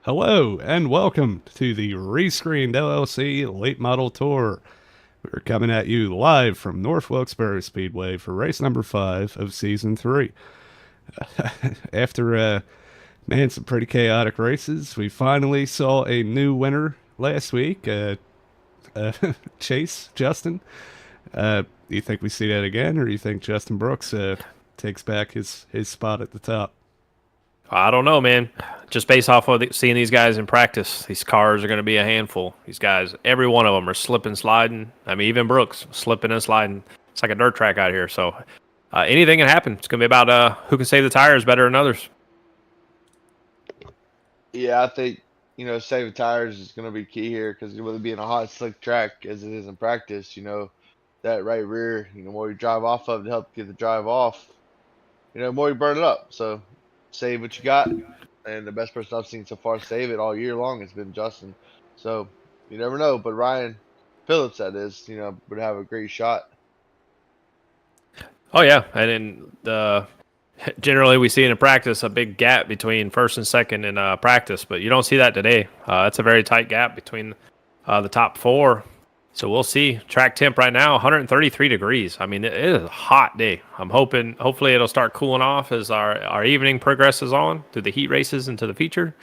Hello and welcome to the Rescreened LLC Late Model Tour. We're coming at you live from North Wilkesboro Speedway for race number 5 of season 3. After some pretty chaotic races, we finally saw a new winner last week. Chase Justin. Do you think we see that again, or do you think Justin Brooks takes back his spot at the top? I don't know, man. Just based off of seeing these guys in practice, these cars are going to be a handful. These guys, every one of them are slipping, sliding. I mean, even Brooks slipping and sliding. It's like a dirt track out here. So anything can happen. It's going to be about who can save the tires better than others. Yeah, I think saving tires is going to be key here because with it being a hot, slick track as it is in practice, that right rear, more you drive off of to help get the drive off, more you burn it up. So save what you got, and the best person I've seen so far save it all year long has been Justin. So you never know, but Ryan Phillips, that is, would have a great shot. Oh yeah, and then generally we see in practice a big gap between first and second in practice, but you don't see that today. It's a very tight gap between the top four. So we'll see. Track temp right now, 133 degrees. I mean, it is a hot day. Hopefully it'll start cooling off as our evening progresses on through the heat races into the feature.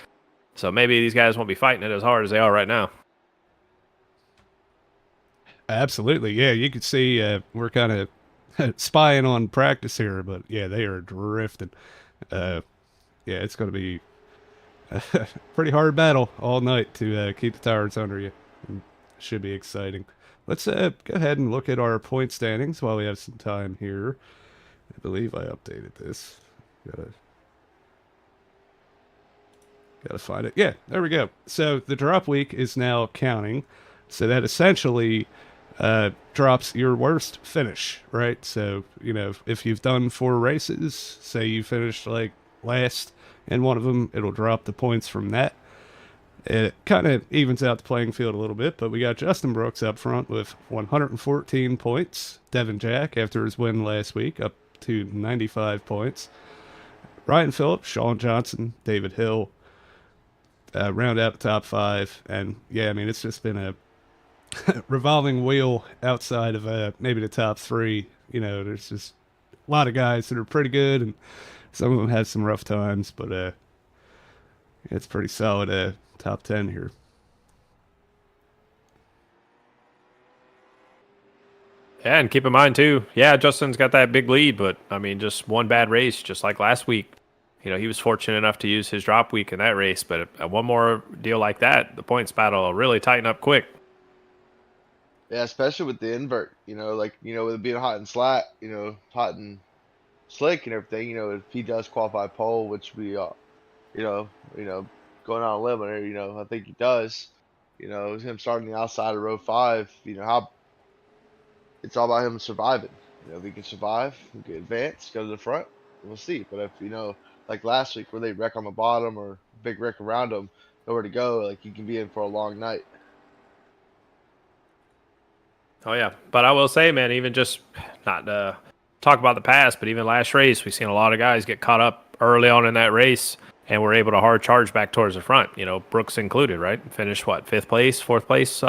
So maybe these guys won't be fighting it as hard as they are right now. Absolutely, yeah. You could see we're kind of spying on practice here, but yeah, they are drifting. Yeah, it's going to be a pretty hard battle all night to keep the tires under you. Should be exciting. Let's go ahead and look at our point standings while we have some time here. I believe I updated this. Gotta find it. Yeah, there we go. So the drop week is now counting. So that essentially drops your worst finish, right? So, if you've done 4 races, say you finished like last in one of them, it'll drop the points from that. It kind of evens out the playing field a little bit, but we got Justin Brooks up front with 114 points. Devin Jack, after his win last week, up to 95 points. Ryan Phillips, Sean Johnson, David Hill round out the top 5. And yeah, I mean, it's just been a revolving wheel outside of maybe the top 3. There's just a lot of guys that are pretty good, and some of them had some rough times, but it's pretty solid top 10 here. Yeah, and keep in mind too, yeah, Justin's got that big lead, but I mean, just one bad race, just like last week. He was fortunate enough to use his drop week in that race, but one more deal like that, the points battle will really tighten up quick. Yeah, especially with the invert, with it being hot and slat, hot and slick and everything, if he does qualify pole, which we, going on a limb there, I think he does, him starting the outside of row 5, how it's all about him surviving. If he can survive, he can advance, go to the front, we'll see. But if, like last week where they wreck on the bottom or big wreck around him, nowhere to go, like he can be in for a long night. Oh yeah, but I will say, man, even just not to talk about the past, but even last race, we've seen a lot of guys get caught up early on in that race, and were able to hard charge back towards the front. Brooks included, right? Finished what, 5th place, 4th place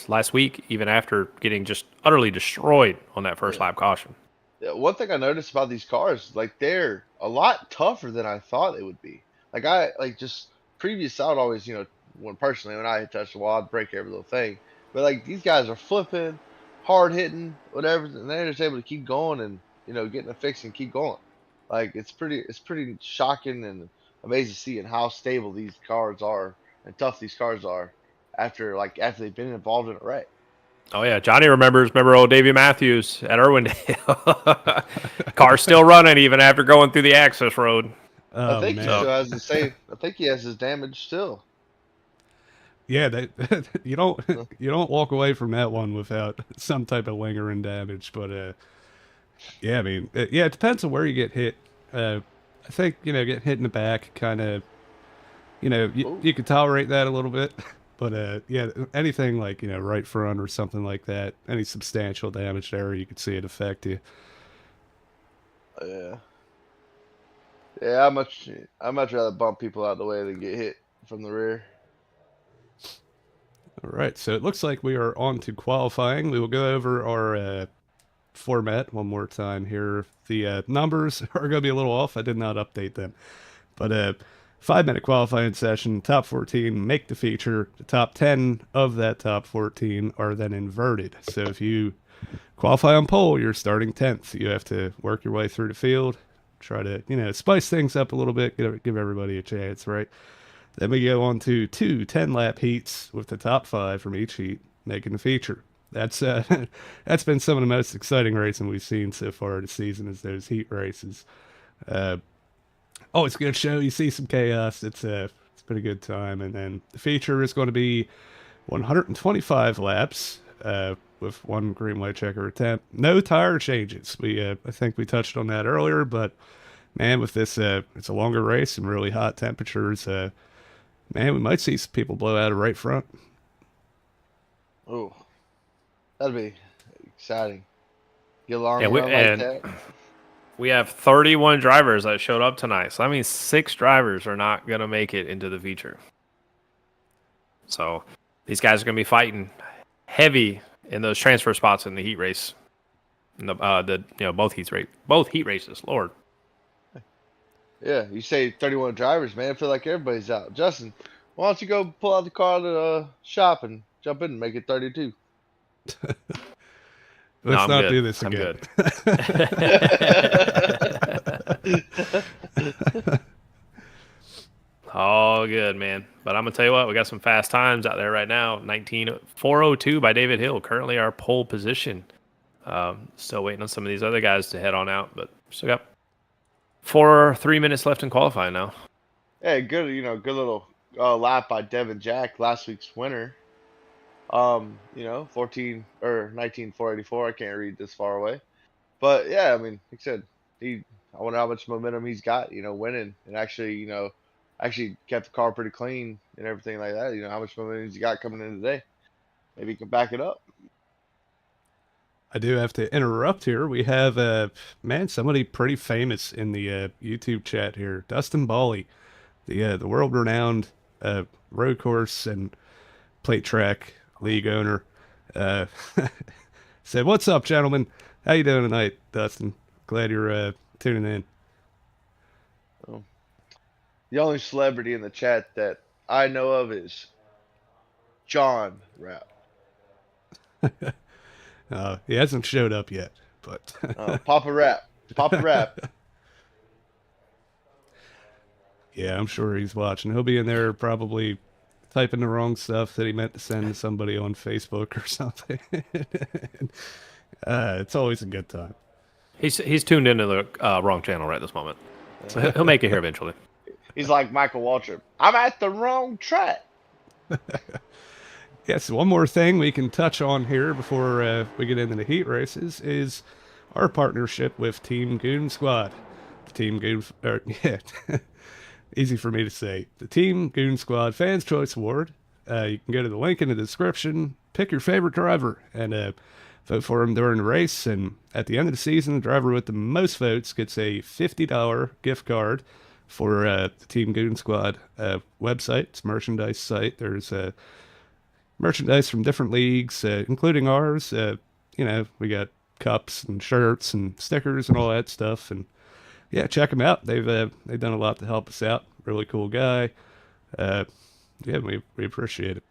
last week, even after getting just utterly destroyed on that first lap caution. Yeah, one thing I noticed about these cars, like they're a lot tougher than I thought they would be. Like just previous, I would always, when I had touched the wall, I'd break every little thing. But like these guys are flipping, hard hitting, whatever, and they're just able to keep going and getting a fix and keep going. Like it's pretty shocking and amazing to see and how stable these cars are and tough these cars are after they've been involved in a wreck. Oh yeah, Johnny remember old Davey Matthews at Irwindale. Car's still running even after going through the access road. I think he still has the same. I think he has his damage still. Yeah, you don't walk away from that one without some type of lingering damage. But yeah, I mean, it depends on where you get hit. I think getting hit in the back kind of, you could tolerate that a little bit. But yeah, anything like right front or something like that, any substantial damage there, you could see it affect you. Yeah, yeah. I much rather bump people out of the way than get hit. from the rear. All right, so it looks like we are on to qualifying. We will go over our format one more time here. The numbers are going to be a little off. I did not update them. But 5-minute qualifying session, top 14 make the feature. The top 10 of that top 14 are then inverted. So if you qualify on pole, you're starting 10th. You have to work your way through the field, try to, spice things up a little bit, give everybody a chance, right? Then we go on to 2 10-lap heats with the top 5 from each heat making the feature. That's that's been some of the most exciting racing we've seen so far this season is those heat races. Always a good show. You see some chaos. It's been a good time. And then the feature is going to be 125 laps with one green white checker attempt. No tire changes. I think we touched on that earlier, but man, with this it's a longer race and really hot temperatures. Man, we might see some people blow out of right front. Oh, that'd be exciting. Get a long Yeah, run like that. we have 31 drivers that showed up tonight. So that means 6 drivers are not going to make it into the feature. So these guys are going to be fighting heavy in those transfer spots in the heat race. In the both heat races. Lord. Yeah, you say 31 drivers, man. I feel like everybody's out. Justin, why don't you go pull out the car to the shop and jump in and make it 32? Let's I'm not good. do this I'm again. good. All good, man. But I'm going to tell you what, we got some fast times out there right now. 19:402 by David Hill, currently our pole position. Still waiting on some of these other guys to head on out, but still got 3 minutes left in qualifying now. Hey, good, good little lap by Devin Jack, last week's winner. 14 or 19,484. I can't read this far away, but yeah, I mean, like I said, I wonder how much momentum he's got, winning and actually, actually kept the car pretty clean and everything like that. How much momentum he's got coming in today. Maybe he can back it up. I do have to interrupt here. We have somebody pretty famous in the YouTube chat here, Dustin Bawley, the world-renowned road course and plate track league owner. Said, "What's up, gentlemen? How you doing tonight, Dustin? Glad you're tuning in." Oh. The only celebrity in the chat that I know of is John Rapp. He hasn't showed up yet, but Papa Rapp. Yeah, I'm sure he's watching. He'll be in there probably typing the wrong stuff that he meant to send to somebody on Facebook or something. It's always a good time. He's tuned into the wrong channel right this moment. So he'll make it here eventually. He's like Michael Waltrip. I'm at the wrong track. Yes, one more thing we can touch on here before we get into the heat races is our partnership with Team Goon Squad. Easy for me to say. The Team Goon Squad Fans Choice Award. You can go to the link in the description, pick your favorite driver, and vote for him during the race. And at the end of the season, the driver with the most votes gets a $50 gift card for the Team Goon Squad website. It's a merchandise site. There's merchandise from different leagues, including ours. We got cups and shirts and stickers and all that stuff. And yeah, check them out. They've done a lot to help us out. Really cool guy. Yeah, we appreciate it.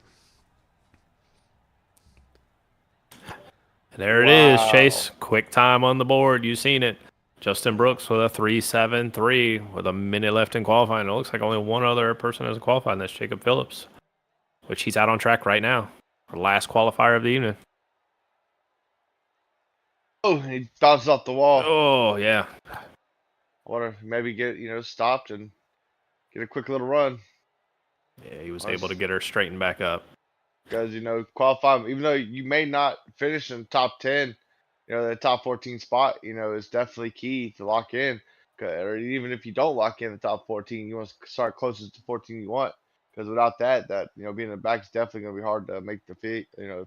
There it is, Chase. Quick time on the board. You've seen it. Justin Brooks with a 3.73 with a minute left in qualifying. It looks like only one other person has qualified, and that's Jacob Phillips, which he's out on track right now. Our last qualifier of the evening. Oh, he bounces off the wall. Oh, yeah. I want to maybe get, stopped and get a quick little run. Yeah, he was able to get her straightened back up. Because, qualifying, even though you may not finish in the top 10, that top 14 spot, is definitely key to lock in. Or even if you don't lock in the top 14, you want to start closest to 14 you want. Because without that, being in the back is definitely going to be hard to make the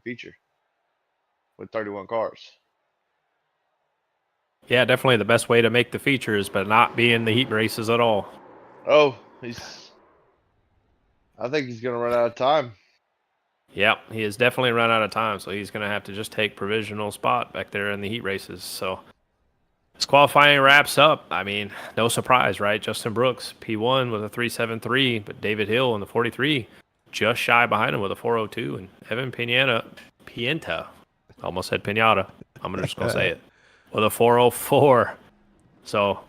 feature with 31 cars. Yeah, definitely the best way to make the features, but not be in the heat races at all. Oh, he's I think he's gonna run out of time. Yep, he has definitely run out of time, so he's going to have to just take provisional spot back there in the heat races. So this qualifying wraps up. I mean, no surprise, right? Justin Brooks, P1 with a 373, but David Hill in the 43 just shy behind him with a 402, and Evan Pienta, almost said Pinata. I'm just going to say it, with a 404. So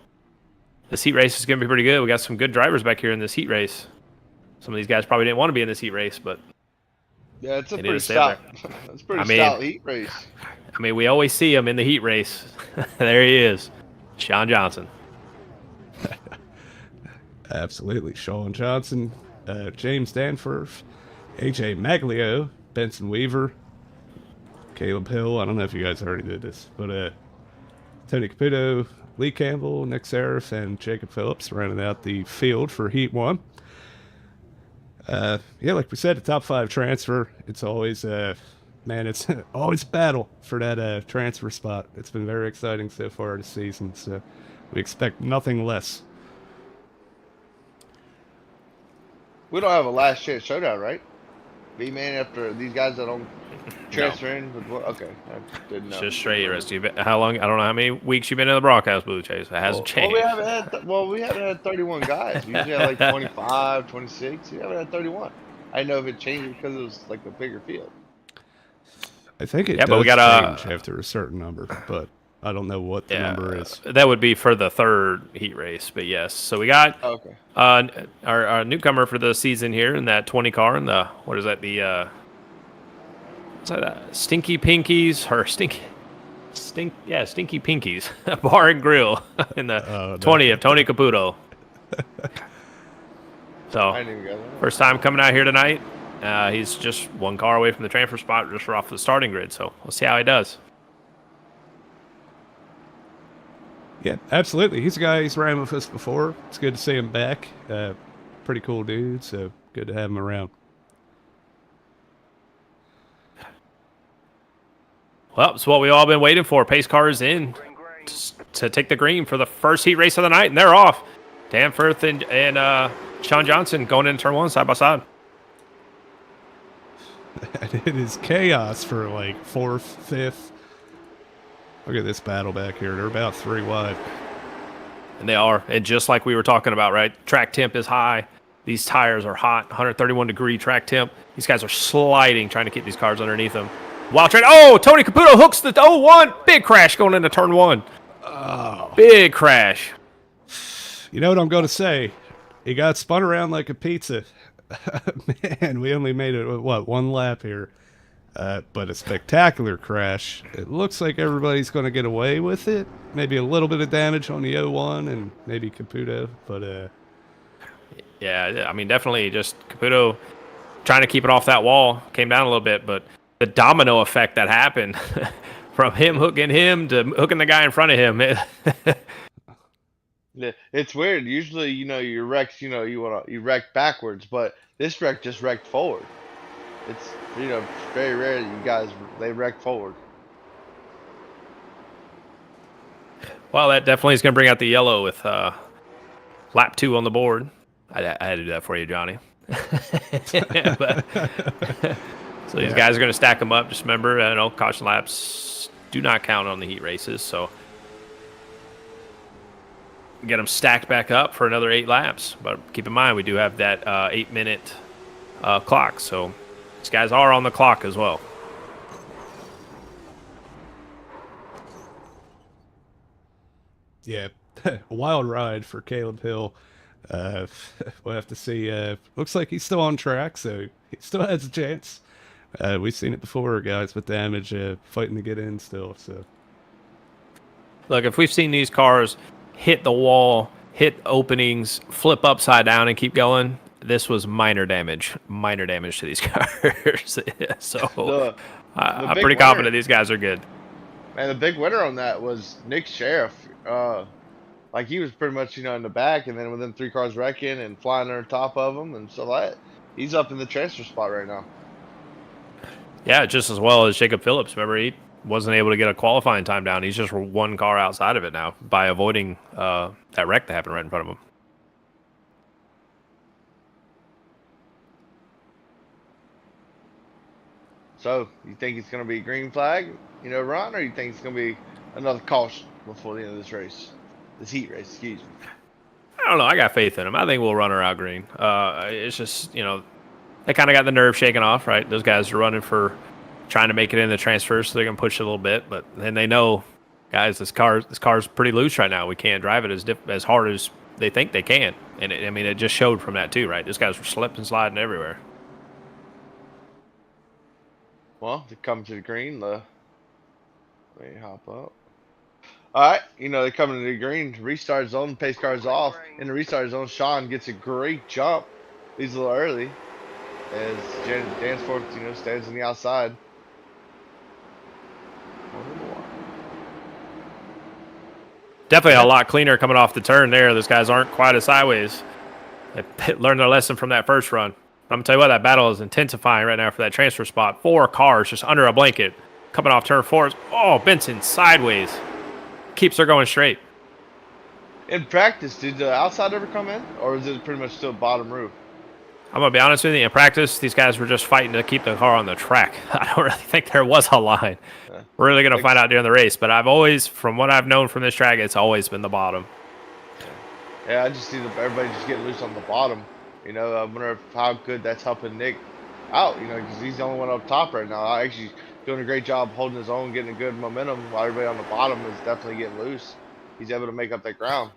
this heat race is going to be pretty good. We got some good drivers back here in this heat race. Some of these guys probably didn't want to be in this heat race, but Yeah, it's a they need pretty to stay stout. there. It's a pretty I mean- stout heat race. I mean, we always see him in the heat race. There he is, Sean Johnson. Absolutely. Sean Johnson, James Danforth, AJ Maglio, Benson Weaver, Caleb Hill. I don't know if you guys already did this, but Tony Caputo, Lee Campbell, Nick Serif, and Jacob Phillips rounding out the field for Heat 1. Yeah, like we said, the top 5 transfer. It's always, man, it's always a battle for that transfer spot. It's been very exciting so far this season, so we expect nothing less. We don't have a last chance showdown, right? B-man, after these guys that don't transfer in with what? Okay, I didn't know. It's just straight rest. How long? I don't know how many weeks you've been in the broadcast booth, Chase. It hasn't changed. we haven't had 31 guys. We usually have like 25, 26. We haven't had 31. I didn't know if it changed because it was like a bigger field. I think it Yeah, does but we got change after a certain number, but I don't know what the number is. That would be for the 3rd heat race, but yes. So we got Okay. our newcomer for the season here in that 20 car in the what is that the what's that Stinky Pinkies or Stinky Pinkies Bar and Grill in the 20 of Tony Caputo. So I didn't even get that. first time coming out here tonight. He's just one car away from the transfer spot, just off the starting grid. So we'll see how he does. Yeah, absolutely. He's a guy who's ran with us before. It's good to see him back. Pretty cool dude, so good to have him around. Well, it's what we've all been waiting for. Pace car is in to take the green for the first heat race of the night, and they're off. Danforth and Sean Johnson going into turn 1 side by side. It is chaos for like 4th, 5th. Look at this battle back here. They're about 3 wide. And they are. And just like we were talking about, right? Track temp is high. These tires are hot. 131-degree track temp. These guys are sliding, trying to keep these cars underneath them. Wild trade. Oh, Tony Caputo hooks the 0-1. Big crash going into turn 1. Oh. Big crash. You know what I'm going to say? He got spun around like a pizza. Man, we only made it, what, 1 lap here. But a spectacular crash. It looks like everybody's going to get away with it. Maybe a little bit of damage on the 0-1 and maybe Caputo. But, Yeah, I mean, definitely just Caputo trying to keep it off that wall. Came down a little bit, but the domino effect that happened from him hooking him to hooking the guy in front of him. Yeah, it's weird. Usually, your wrecks, you wreck backwards, but this wreck just wrecked forward. It's very rare that you guys they wreck forward. Well, that definitely is going to bring out the yellow with lap 2 on the board. I had to do that for you, Johnny. But, so these guys are going to stack them up. Just remember, caution laps do not count on the heat races. So get them stacked back up for another 8 laps. But keep in mind, we do have that 8-minute clock. So these guys are on the clock as well. yeah, wild ride for Caleb Hill. We'll have to see. Looks like he's still on track, so he still has a chance. We've seen it before, guys, with damage fighting to get in still. So, look, if we've seen these cars hit the wall, hit openings, flip upside down, and keep going, this was minor damage to these cars. So I'm pretty confident these guys are good. And the big winner on that was Nick Sheriff. Like he was pretty much in the back, and then within 3 cars wrecking and flying on top of him, and so he's up in the transfer spot right now. Yeah, just as well as Jacob Phillips. Remember, he wasn't able to get a qualifying time down. He's just 1 car outside of it now by avoiding that wreck that happened right in front of him. So, you think it's going to be green flag, run, or you think it's going to be another caution before the end of this race? This heat race, excuse me. I don't know. I got faith in him. I think we'll run her out green. It's just, they kind of got the nerve shaken off, right? Those guys are running for trying to make it in the transfers, so they're going to push it a little bit. But then they know, guys, this car's pretty loose right now. We can't drive it as hard as they think they can. And it just showed from that too, right? These guys were slipping, sliding everywhere. Well, they come to the green. Let me hop up. All right, they come into the green. Restart zone, pace car's off. In the restart zone, Sean gets a great jump. He's a little early as Danforth, stands on the outside. Definitely a lot cleaner coming off the turn there. Those guys aren't quite as sideways. They learned their lesson from that first run. I'm going to tell you what, that battle is intensifying right now for that transfer spot. 4 cars just under a blanket coming off turn 4. Oh, Benson sideways. Keeps her going straight. In practice, did the outside ever come in? Or is it pretty much still bottom roof? I'm going to be honest with you. In practice, these guys were just fighting to keep the car on the track. I don't really think there was a line. Yeah. We're really going to find out during the race. But I've always, from what I've known from this track, it's always been the bottom. Yeah, I just see everybody just getting loose on the bottom. I wonder how good that's helping Nick out, because he's the only one up top right now. Actually doing a great job holding his own, getting a good momentum, while everybody on the bottom is definitely getting loose. He's able to make up that ground.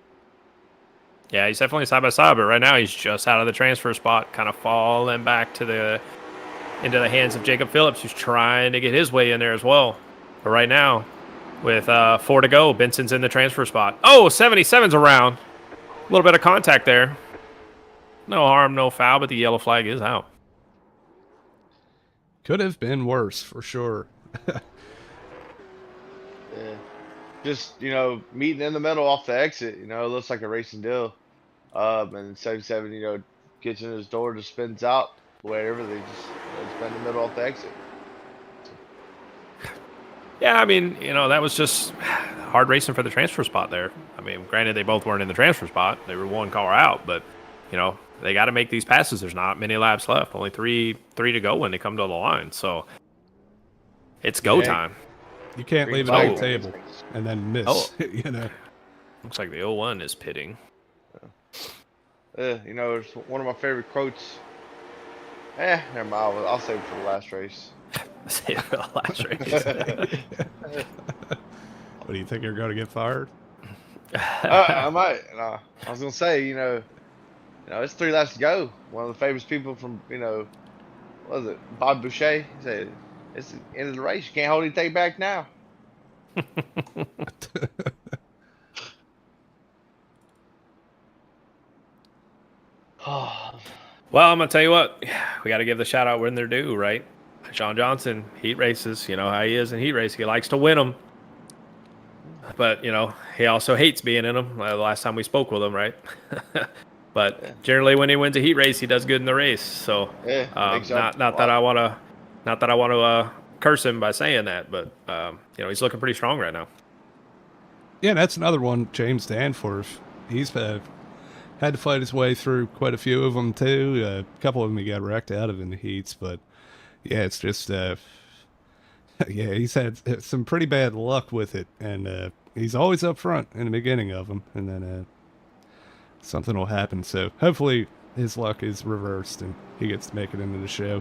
Yeah, he's definitely side by side, but right now he's just out of the transfer spot, kind of falling back into the hands of Jacob Phillips, who's trying to get his way in there as well. But right now, with 4 to go, Benson's in the transfer spot. Oh, 77's around. A little bit of contact there. No harm, no foul, but the yellow flag is out. Could have been worse, for sure. Yeah. Just, meeting in the middle off the exit, it looks like a racing deal. And 77, gets in his door, just spins out. Wherever they just spin in the middle off the exit. Yeah, that was just hard racing for the transfer spot there. Granted, they both weren't in the transfer spot. They were 1 car out, but, they got to make these passes. There's not many laps left. Only three to go when they come to the line. So it's go time. You can't leave it on the table and then miss. Oh. Looks like the 01 is pitting. It's one of my favorite quotes. Never mind. I'll save it for the last race. Save it for the last race. What, do you think you're going to get fired? I might. I was going to say, it's 3 laps to go. One of the famous people from, what was it, Bob Boucher? He said, it's the end of the race. You can't hold anything back now. Well, I'm going to tell you what. We got to give the shout out when they're due, right? Sean Johnson, heat races. You know how he is in heat race. He likes to win them. But, he also hates being in them. The last time we spoke with him, right? But generally, when he wins a heat race, he does good in the race. So, not that I want to curse him by saying that, but he's looking pretty strong right now. Yeah, that's another one. James Danforth. He's had to fight his way through quite a few of them too. A couple of them he got wrecked out of in the heats, but yeah, it's just he's had some pretty bad luck with it, and he's always up front in the beginning of them, and then something will happen. So hopefully his luck is reversed and he gets to make it into the show.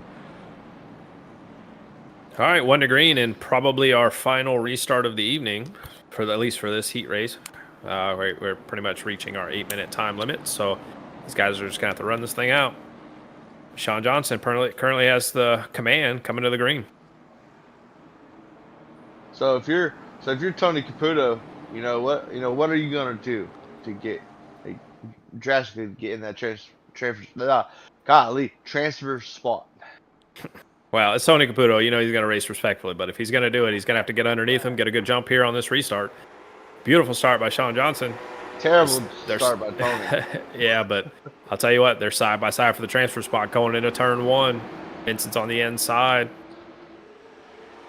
All right, 1 to green, and probably our final restart of the evening, at least for this heat race. We're pretty much reaching our 8-minute time limit, so these guys are just gonna have to run this thing out. Sean Johnson currently has the command coming to the green. So if you're Tony Caputo, what are you gonna do to get drastically get in that transfer spot? Well, it's Tony Caputo. He's going to race respectfully, but if he's going to do it, he's going to have to get underneath him, get a good jump here on this restart. Beautiful start by Sean Johnson. Terrible start by Tony. Yeah, but I'll tell you what, they're side by side for the transfer spot going into turn 1. Vincent's on the inside.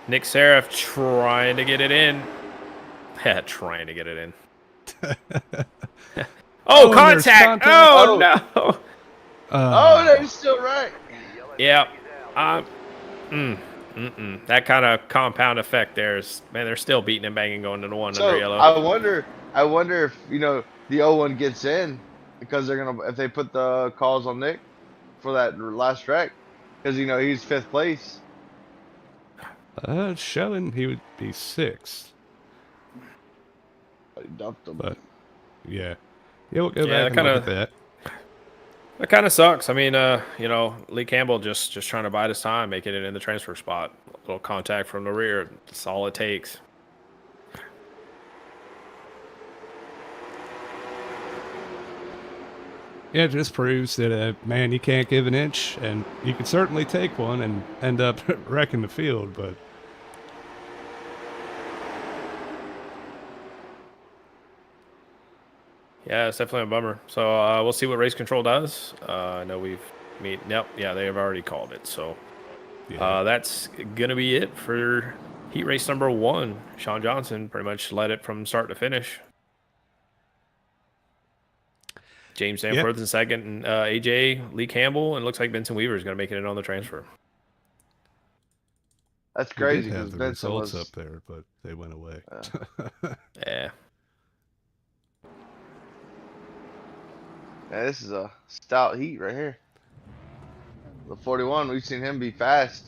Nick Seraph trying to get it in. Yeah, trying to get it in. Contact! Oh, no. They're still right. Yeah. That kind of compound effect there is, man, they're still beating and banging going to the one under So yellow. I wonder if the 0-1 gets in because they're gonna if they put the calls on Nick for that last wreck because he's 5th place. Showing he would be 6th, But he dumped him. but yeah, we'll go Yeah, back and look at that. That kind of sucks. I mean, Lee Campbell just trying to bide his time, making it in the transfer spot. A little contact from the rear. That's all it takes. Yeah, it just proves that, man, you can't give an inch, and you can certainly take one and end up wrecking the field, but Yeah, it's definitely a bummer. So we'll see what race control does. I know Yep, yeah, they have already called it. So yeah. that's gonna be it for heat race number 1. Sean Johnson pretty much led it from start to finish. James Danforth in second, and AJ, Lee Campbell, and it looks like Benson Weaver is gonna make it in on the transfer. That's We did crazy have because the Benson results was. up there, but they went away. Yeah. Yeah, this is a stout heat right here. The 41, we've seen him be fast.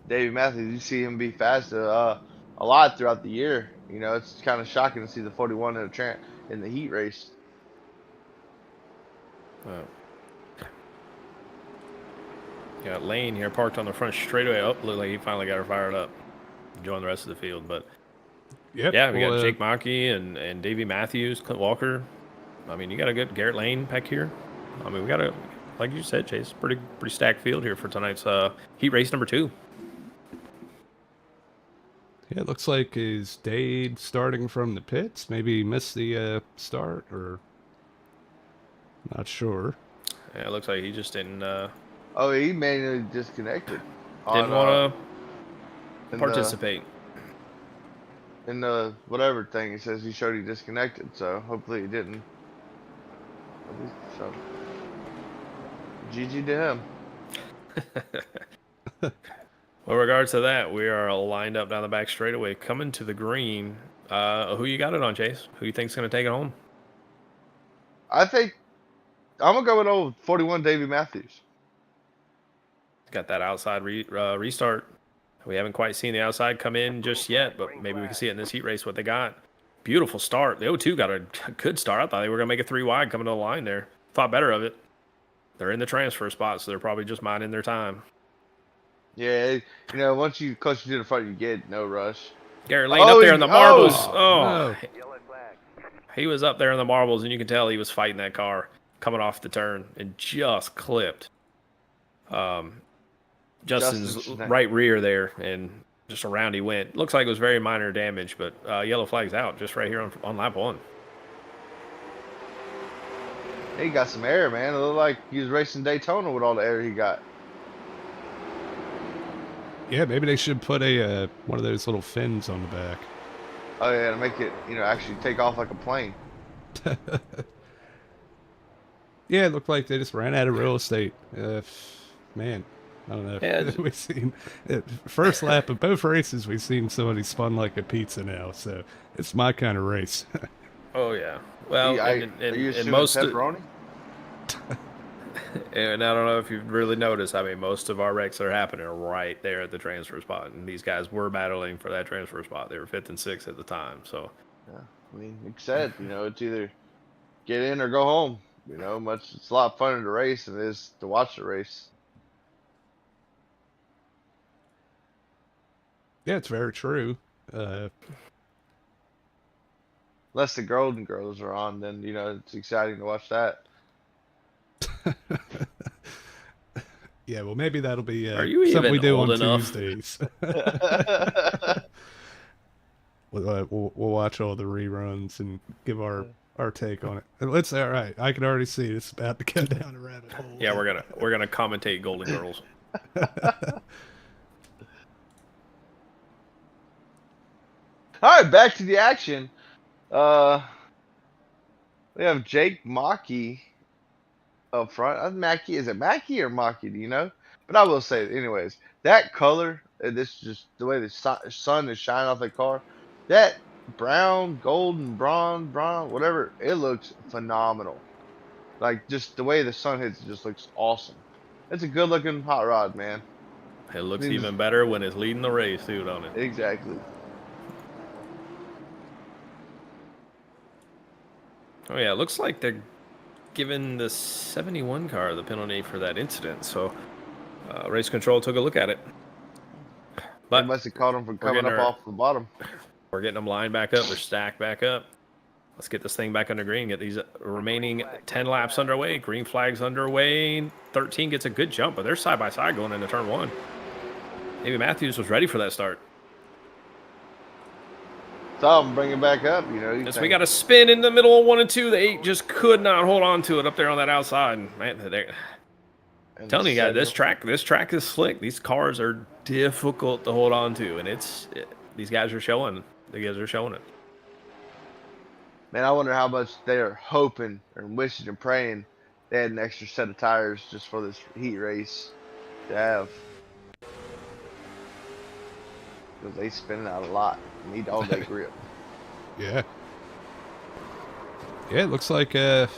Davey Matthews, you see him be fast a lot throughout the year. It's kind of shocking to see the 41 in the heat race. Got Lane here parked on the front straightaway. Oh, look like he finally got her fired up. Join the rest of the field, but yeah, we got Jake Mockey and Davey Matthews, Clint Walker. I mean, you got a good Garrett Lane back here. I mean, we got like you said, Chase, pretty stacked field here for tonight's heat race number 2. Yeah, it looks like is Dade starting from the pits. Maybe he missed the start, or not sure. Yeah, it looks like he just didn't Oh, he manually disconnected. want to participate. In the whatever thing, it says he showed he disconnected. So hopefully he didn't. So, GG to him. With regards to that, we are lined up down the back straightaway, coming to the green. Who you got it on, Chase? Who you think's going to take it home? I think I'm gonna go with old 41 Davey Matthews. Got that outside restart. We haven't quite seen the outside come in just yet, but maybe we can see it in this heat race what they got. Beautiful start. The 0-2 got a good start. I thought they were going to make it 3 wide coming to the line there. Thought better of it. They're in the transfer spot, so they're probably just minding their time. Yeah, once you closer to the front, you get no rush. Garrett Lane up there in the marbles. Oh, No. he was up there in the marbles, and you can tell he was fighting that car coming off the turn and just clipped Justin's right rear there, and just around he went. Looks like it was very minor damage, but yellow flag's out just right here on lap 1. He got some air, man. It looked like he was racing Daytona with all the air he got. Yeah, maybe they should put a one of those little fins on the back. Oh yeah, to make it actually take off like a plane. Yeah, it looked like they just ran out of real estate. Man, I don't know. Yeah, We've seen first lap of both races. We've seen somebody spun like a pizza now, so it's my kind of race. Oh yeah. Well, are you assuming pepperoni? And I don't know if you've really noticed. I mean, most of our wrecks are happening right there at the transfer spot, and these guys were battling for that transfer spot. They were 5th and 6th at the time. So, yeah, I mean, like I said, it's either get in or go home. It's a lot funner to race than it is to watch the race. Yeah, it's very true. Unless the Golden Girls are on, then it's exciting to watch that. Yeah, well, maybe that'll be Are you something we even do old on enough? Tuesdays. We'll watch all the reruns and give our take on it. And let's say, all right, I can already see it's about to go down a rabbit hole. yeah, we're gonna commentate Golden Girls. All right, back to the action. We have Jake Mockey up front. Is it Mackey or Mockey? Do you know? But I will say, anyways, that color This is just the way the sun is shining off that car. That brown, golden, bronze, whatever, it looks phenomenal. Like just the way the sun hits, it just looks awesome. It's a good looking hot rod, man. It looks Needless- even better when it's leading the race, too, don't it? Exactly. Oh, yeah, it looks like they're giving the 71 car the penalty for that incident. So, race control took a look at it. They But must have caught them from coming getting up our- off the bottom. we're getting them lined back up. They're stacked back up. Let's get this thing back under green. Get these remaining 10 laps underway. Green flag's underway. 13 gets a good jump, but they're side by side going into turn 1. Maybe Matthews was ready for that start. Saw them bring it back up. You know, you Yes, we think, got a spin in the middle of 1 and 2. The 8 just could not hold on to it up there on that outside. Man, and telling you guys, this seven- track is slick. These cars are difficult to hold on to, and these guys are showing. The guys are showing it. Man, I wonder how much they're hoping and wishing and praying they had an extra set of tires just for this heat race to have. Because they spinning out a lot. Need all day grip. Yeah. Yeah, it looks like man,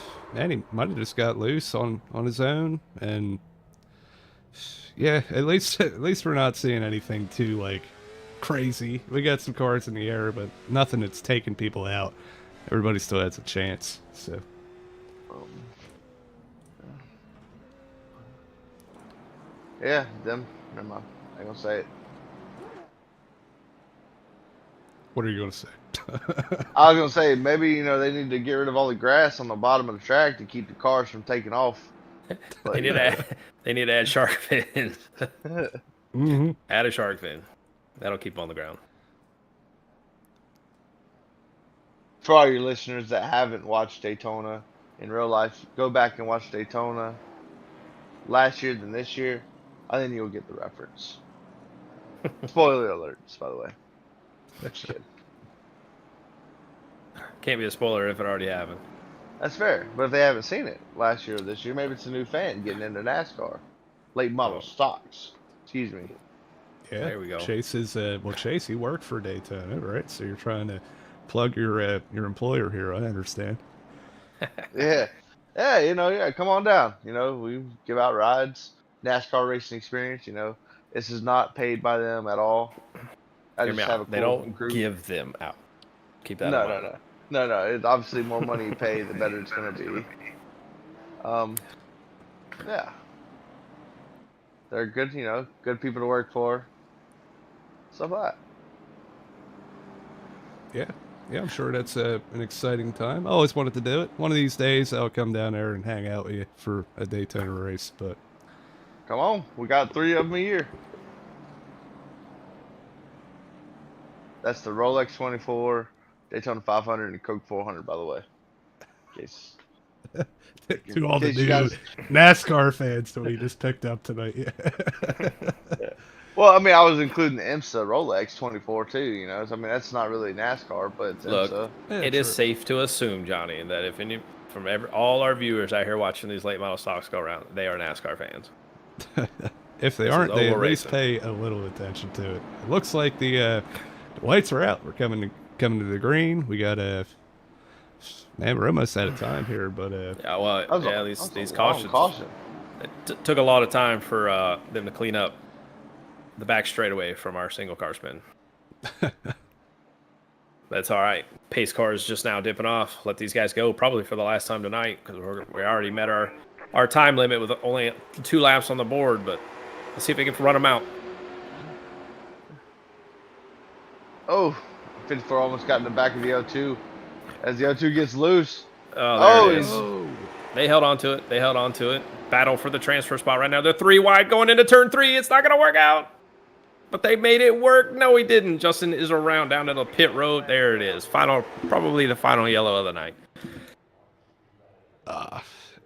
he might have just got loose on his own, and yeah, at least we're not seeing anything too like crazy. We got some cars in the air, but nothing that's taking people out. Everybody still has a chance. So Yeah, them. Never mind. I ain't gonna say it. what are you gonna say? I was gonna say maybe they need to get rid of all the grass on the bottom of the track to keep the cars from taking off. But, They need to add shark fins. Mm-hmm. Add a shark fin. That'll keep them on the ground. For all your listeners that haven't watched Daytona in real life, go back and watch Daytona last year than this year. I think you'll get the reference. Spoiler alerts, by the way. Just kidding. Can't be a spoiler if it already happened. That's fair. But if they haven't seen it last year or this year, maybe it's a new fan getting into NASCAR. Late model stocks. Excuse me. Yeah, There we go. Chase is Chase, he worked for Daytona, right? So you're trying to plug your employer here. I understand. Yeah. Yeah, yeah, come on down. We give out rides, NASCAR racing experience, This is not paid by them at all. I Hear me just have a out. cool They don't crew. give them out. Keep that in No, mind. no, no. No, it's obviously more money you pay, the better it's gonna be. Yeah. They're good, good people to work for. Stuff like that. Yeah, I'm sure that's an exciting time. I always wanted to do it. One of these days, I'll come down there and hang out with you for a Daytona race. But Come on, we got 3 of them a year. That's the Rolex 24, Daytona 500, and Coke 400, by the way. In case, to all the case you new guys- NASCAR fans that we just picked up tonight. Yeah. Well, I mean, I was including the IMSA Rolex 24 too. I mean, that's not really NASCAR, but it's Look, IMSA. Yeah, it is true. safe to assume, Johnny, that if any all our viewers out here watching these late model stocks go around, they are NASCAR fans. If they This aren't, is they at oval least racing. pay a little attention to it. It looks like the lights are out. We're coming to the green. We got man, we're almost out of time here, but Yeah, well, That was a- yeah, that was these a long cautions. caution. It took a lot of time for them to clean up the back straightaway from our single car spin. That's all right. Pace car is just now dipping off. Let these guys go probably for the last time tonight because we already met our time limit with only 2 laps on the board. But let's see if we can run them out. Oh, 54 almost got in the back of the O2. As the O2 gets loose. Oh, there it is. oh, They held on to it. They held on to it. Battle for the transfer spot right now. They're 3 wide going into turn 3. It's not going to work out. But they made it work. No, he didn't. Justin is around down to the pit road. There it is. Probably the final yellow of the night.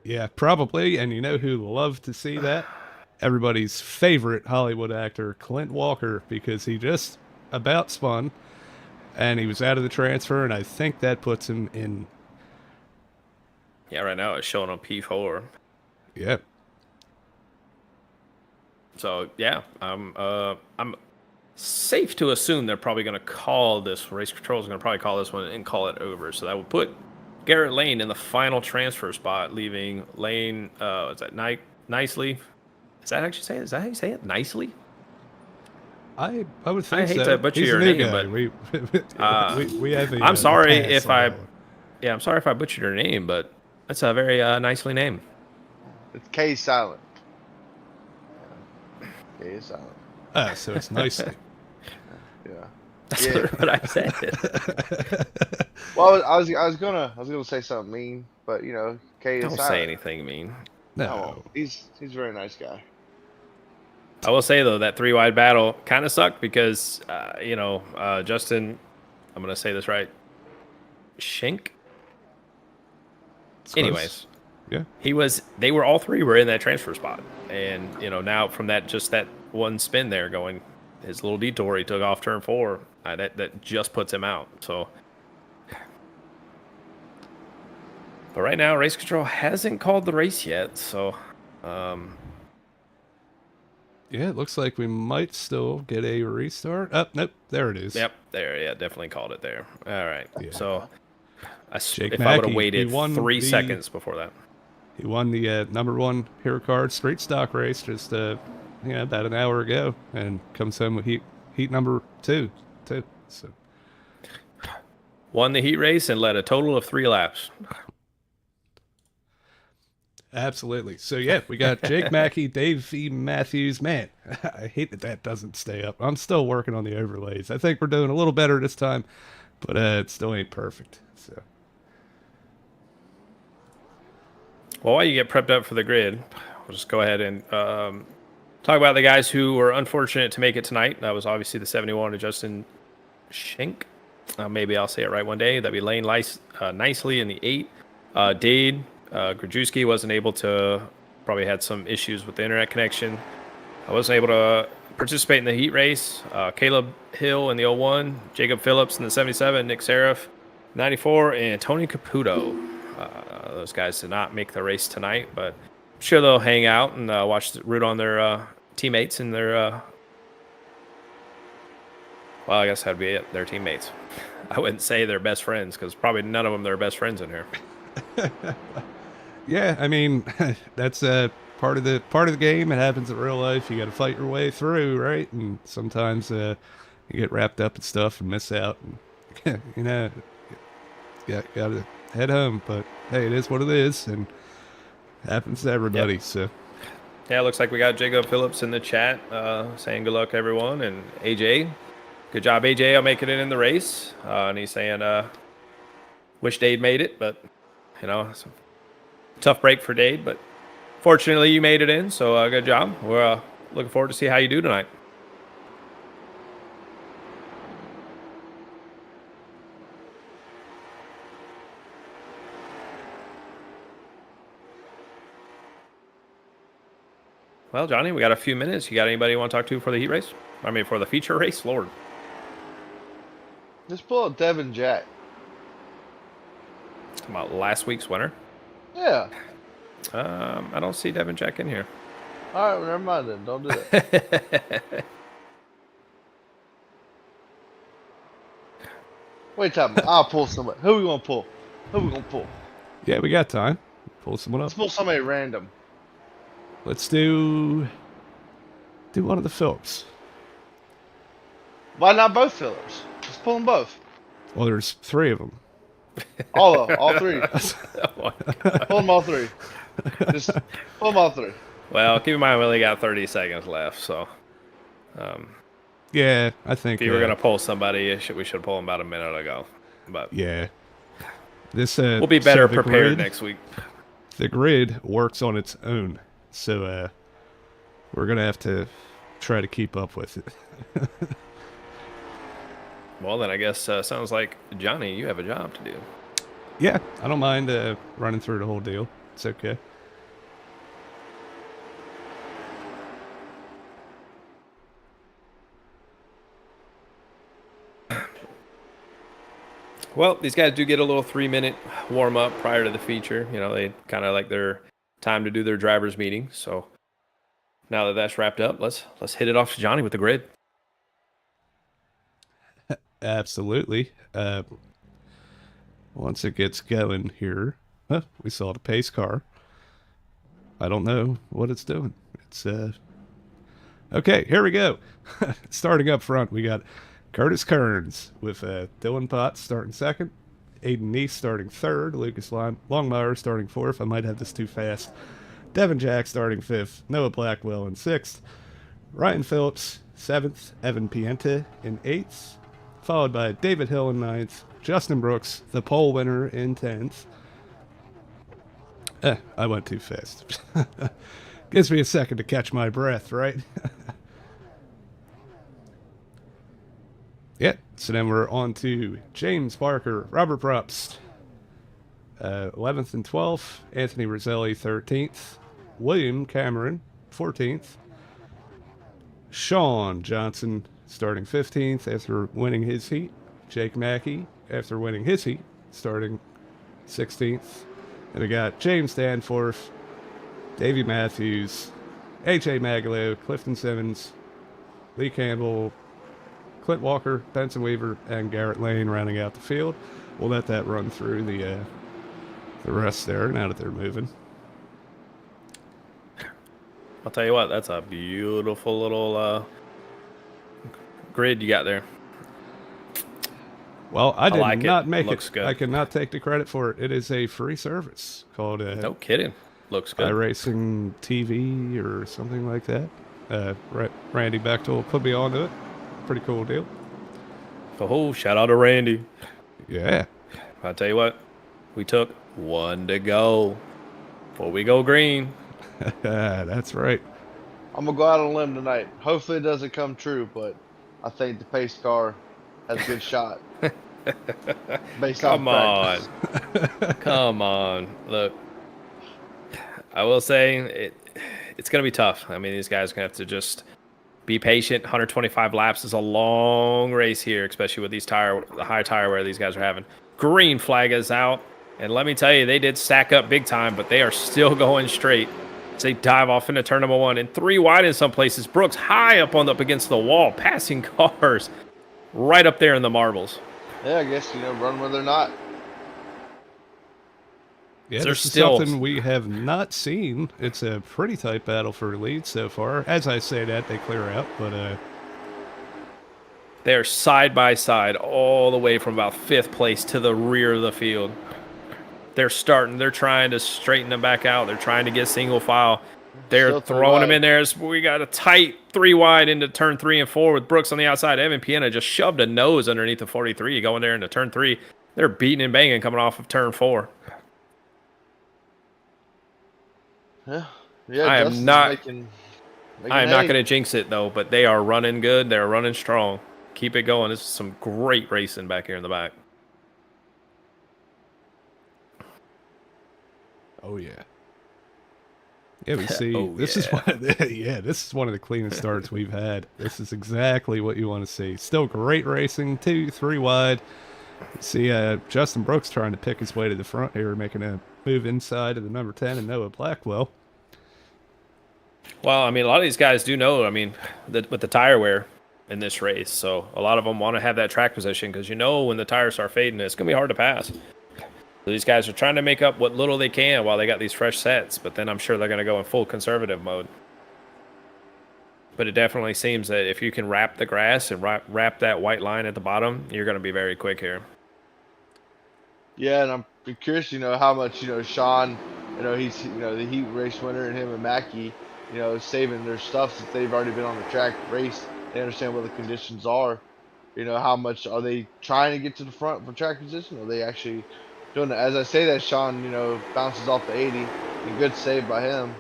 yeah, probably. And you know who loved to see that? Everybody's favorite Hollywood actor, Clint Walker, because he just about spun, and he was out of the transfer, and I think that puts him in. Yeah, right now it's showing on P4. Yeah. So yeah, I'm safe to assume they're probably going to call this, race control is going to probably call this one and call it over. So that would put Garrett Lane in the final transfer spot, leaving Lane, is that Nicely? Is that actually say it? Is that how you say it? Nicely? I would think I hate so. to butcher He's your a new name, guy. but We have a, I'm sorry pass if on I, that one. yeah, I'm sorry if I butchered your name, but that's a very nicely named. It's K silent. K is silent. So it's nicely. Yeah. That's Yeah. what I said. Well, I was gonna say something mean, but you know, K is Don't silent. say anything mean. I No. won't. He's a very nice guy. I will say though that 3-wide battle kind of sucked because Justin, I'm gonna say this right, Schenk. It's close. Anyways, Yeah. They were all three were in that transfer spot, and now from that one spin there going, his little detour he took off turn 4, that just puts him out. So, but right now race control hasn't called the race yet, so. Yeah, it looks like we might still get a restart. Oh, nope. There it is. Yep, there. Yeah, definitely called it there. All right. Yeah. So, Jake if I would have Mackey, waited he won 3 the- seconds before that. He won the number 1 Hero Card Street Stock race just about an hour ago, and comes home with heat number 2 too. So Won the heat race and led a total of 3 laps. absolutely. So yeah, we got Jake Mackey, Dave V. Matthews. Man, I hate that doesn't stay up. I'm still working on the overlays. I think we're doing a little better this time, but it still ain't perfect. So. Well, while you get prepped up for the grid, we'll just go ahead and talk about the guys who were unfortunate to make it tonight. That was obviously the 71 to Justin Schenk. Maybe I'll say it right one day. That'd be Lane Nicely in the 8. Dade Grajewski wasn't able to, probably had some issues with the internet connection. I wasn't able to participate in the heat race. Caleb Hill in the 01, Jacob Phillips in the 77, Nick Seraph 94, and Tony Caputo. Those guys did not make the race tonight, but I'm sure they'll hang out and root on their teammates and their. Well, I guess that'd be it. Their teammates. I wouldn't say they're best friends because probably none of them are best friends in here. Yeah, I mean, that's part of the game. It happens in real life. You got to fight your way through, right? And sometimes you get wrapped up in stuff and miss out. And, got to head home. But hey, it is what it is, and happens to everybody. Yep. So Yeah, it looks like we got Jacob Phillips in the chat saying good luck, everyone, and AJ. Good job, AJ, on making it in the race. And he's saying, wish Dade made it, but, it's a tough break for Dade. But fortunately, you made it in, so good job. We're looking forward to see how you do tonight. Well, Johnny, we got a few minutes. You got anybody you want to talk to for the heat race? I mean, for the feature race? Lord. Just pull up Devin Jack. Talking about last week's winner. Yeah. I don't see Devin Jack in here. All right, well, never mind then. Don't do that. Wait a minute. I'll pull somebody. Who we gonna pull? yeah, we got time. Pull someone up. Let's pull somebody random. Let's do one of the Phillips. Why not both Phillips? Let's pull them both. Well, there's 3 of them. All 3. Pull them all 3. Just pull them all 3. Well, keep in mind we only got 30 seconds left, so Yeah, I think if you were gonna pull somebody, we should pull them about a minute ago. But yeah, this we'll be better the prepared grid, next week. The grid works on its own, so we're gonna have to try to keep up with it. Well, then I guess sounds like Johnny, you have a job to do. Yeah, I don't mind running through the whole deal. It's okay. Well, these guys do get a little 3-minute warm up prior to the feature. They kind of like their time to do their driver's meeting. So now that that's wrapped up, let's hit it off to Johnny with the grid. Absolutely. Once it gets going here, we saw the pace car. I don't know what it's doing. It's okay. Here we go. Starting up front, we got Curtis Kearns with Dylan Potts starting second, Aiden Neese starting third, Lucas Longmire starting fourth. I might have this too fast. Devin Jack starting fifth, Noah Blackwell in sixth, Ryan Phillips seventh, Evan Pienta in eighth, followed by David Hill in ninth, Justin Brooks, the pole winner, in 10th. I went too fast. Gives me a second to catch my breath, right? Yeah, so then we're on to James Parker, Robert Probst, 11th and 12th, Anthony Roselli, 13th, William Cameron, 14th, Sean Johnson starting 15th after winning his heat, Jake Mackey after winning his heat starting 16th, and we got James Danforth, Davey Matthews, A.J. Magalo, Clifton Simmons, Lee Campbell, Clint Walker, Benson Weaver, and Garrett Lane rounding out the field. We'll let that run through the rest there now that they're moving. I'll tell you what, that's a beautiful little grid you got there. Well, I did like not it. make Looks it. good. I cannot take the credit for it. It is a free service called No kidding. Looks good. iRacing TV or something like that. Randy Bechtel put me onto it. Pretty cool deal. Oh, shout out to Randy. Yeah. I'll tell you what, we took one to go before we go green. That's right. I'm gonna go out on a limb tonight. Hopefully it doesn't come true, but I think the pace car has a good shot. Based Come on on. practice. Come on. Look, I will say it's going to be tough. I mean, these guys are going to have to just be patient. 125 laps is a long race here, especially with the high tire wear these guys are having. Green flag is out. And let me tell you, they did stack up big time, but they are still going straight as they dive off into turn number one. And 3 wide in some places. Brooks high up against the wall, passing cars right up there in the marbles. Yeah, I guess, run where they're not. Yeah, There's this is still something we have not seen. It's a pretty tight battle for lead so far. As I say that, they clear out, but they're side by side all the way from about 5th place to the rear of the field. They're trying to straighten them back out. They're trying to get single file. They're Still throwing them wide. in there. We got a tight 3 wide into turn 3 and 4 with Brooks on the outside. Evan Piena just shoved a nose underneath the 43 going there into turn 3. They're beating and banging coming off of turn 4. Yeah, I am Justin's not- making I am not hay. going to jinx it, though, but they are running good. They're running strong. Keep it going. This is some great racing back here in the back. oh yeah. Yeah, we see. Oh, this is one. This is one of the cleanest starts we've had. This is exactly what you want to see. Still great racing. 2, 3 wide. See, Justin Brooks trying to pick his way to the front here, making a move inside of the number 10 and Noah Blackwell. Well, I mean, a lot of these guys do know, with the tire wear in this race. So a lot of them want to have that track position because when the tires start fading, it's going to be hard to pass. So these guys are trying to make up what little they can while they got these fresh sets, but then I'm sure they're going to go in full conservative mode. But it definitely seems that if you can wrap the grass and wrap that white line at the bottom, you're going to be very quick here. Yeah, and I'm curious, how much, Sean, he's, the heat race winner, and him and Mackie, saving their stuff since they've already been on the track race. They understand what the conditions are. How much are they trying to get to the front for track position? Or are they actually doing it? As I say that, Sean, bounces off the 80. A good save by him.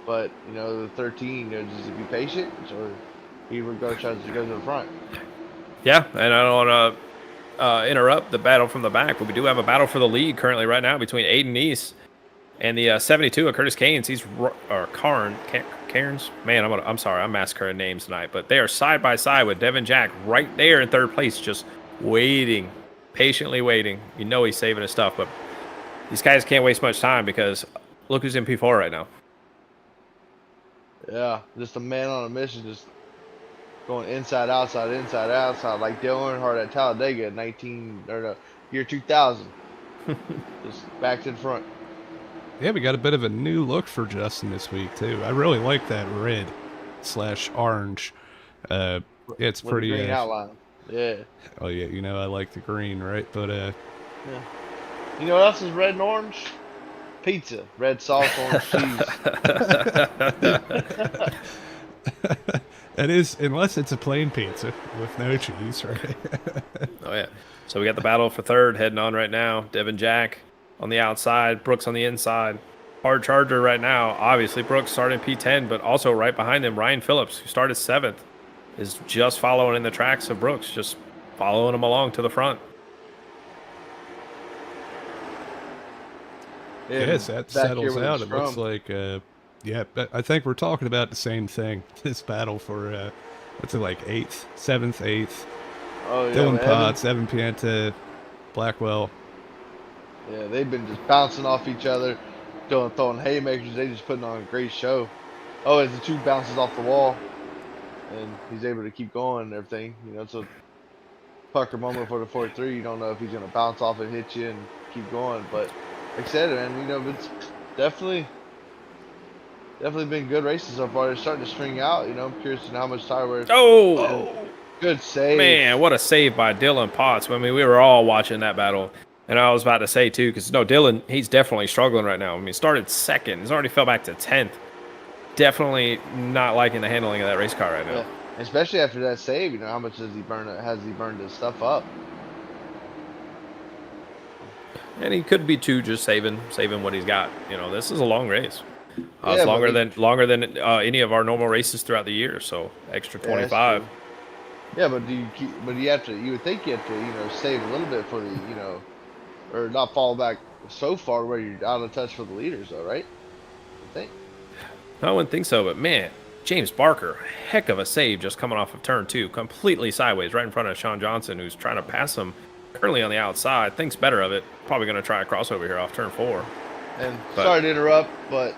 But, the 13, does he be patient? Or he would try to go to the front? Yeah, and I don't want to interrupt the battle from the back, but we do have a battle for the lead currently right now between Aiden Neese and the 72 of Curtis Cairns. Cairns. Man, I'm sorry, I'm massacring names tonight, but they are side by side with Devin Jack right there in 3rd place, just waiting, patiently waiting. He's saving his stuff, but these guys can't waste much time because look who's in P4 right now. Yeah, just a man on a mission, just going inside, outside, like Dale Earnhardt at Talladega, year 2000, just back to the front. Yeah, we got a bit of a new look for Justin this week too. I really like that red / orange. Yeah, it's With the pretty. green outline. Yeah. Oh yeah, you know I like the green, right? But Yeah. You know what else is red and orange? Pizza, red sauce, orange cheese. it is, unless it's a plain pizza with no cheese, right? Oh yeah. So we got the battle for third heading on right now. Devin Jack on the outside, Brooks on the inside. Hard charger right now. Obviously Brooks starting P10, but also right behind him, Ryan Phillips, who started 7th, is just following in the tracks of Brooks, just following him along to the front. Yes, that settles out. It looks like, yeah, I think we're talking about the same thing. This battle for, what's it like, 8th, 7th, 8th. Oh, yeah, Dylan Potts, Evan Pienta, Blackwell. Yeah, they've been just bouncing off each other, throwing haymakers. They just putting on a great show. Oh, as the 2 bounces off the wall, and he's able to keep going and everything. You know, it's a pucker moment for the 43. You don't know if he's going to bounce off and hit you and keep going. But like I said, man, you know, it's definitely been good races so far. They're starting to string out. You know, I'm curious to know how much tire wear. Oh, good save. Man, what a save by Dylan Potts. I mean, we were all watching that battle. And I was about to say, too, because, no, Dylan, he's definitely struggling right now. I mean, started 2nd. He's already fell back to 10th. Definitely not liking the handling of that race car right now. Yeah. Especially after that save, you know, how much has he burned his stuff up? And he could be, too, just saving what he's got. You know, this is a long race. Yeah, it's longer than any of our normal races throughout the year, so extra 25. Yeah, but you would think you have to, you know, save a little bit for the, you know, or not fall back so far where you're out of touch for the leaders, though, right? I think. I wouldn't think so, but man, James Barker, heck of a save just coming off of turn 2, completely sideways, right in front of Sean Johnson, who's trying to pass him currently on the outside. Thinks better of it. Probably going to try a crossover here off turn 4. And sorry to interrupt, but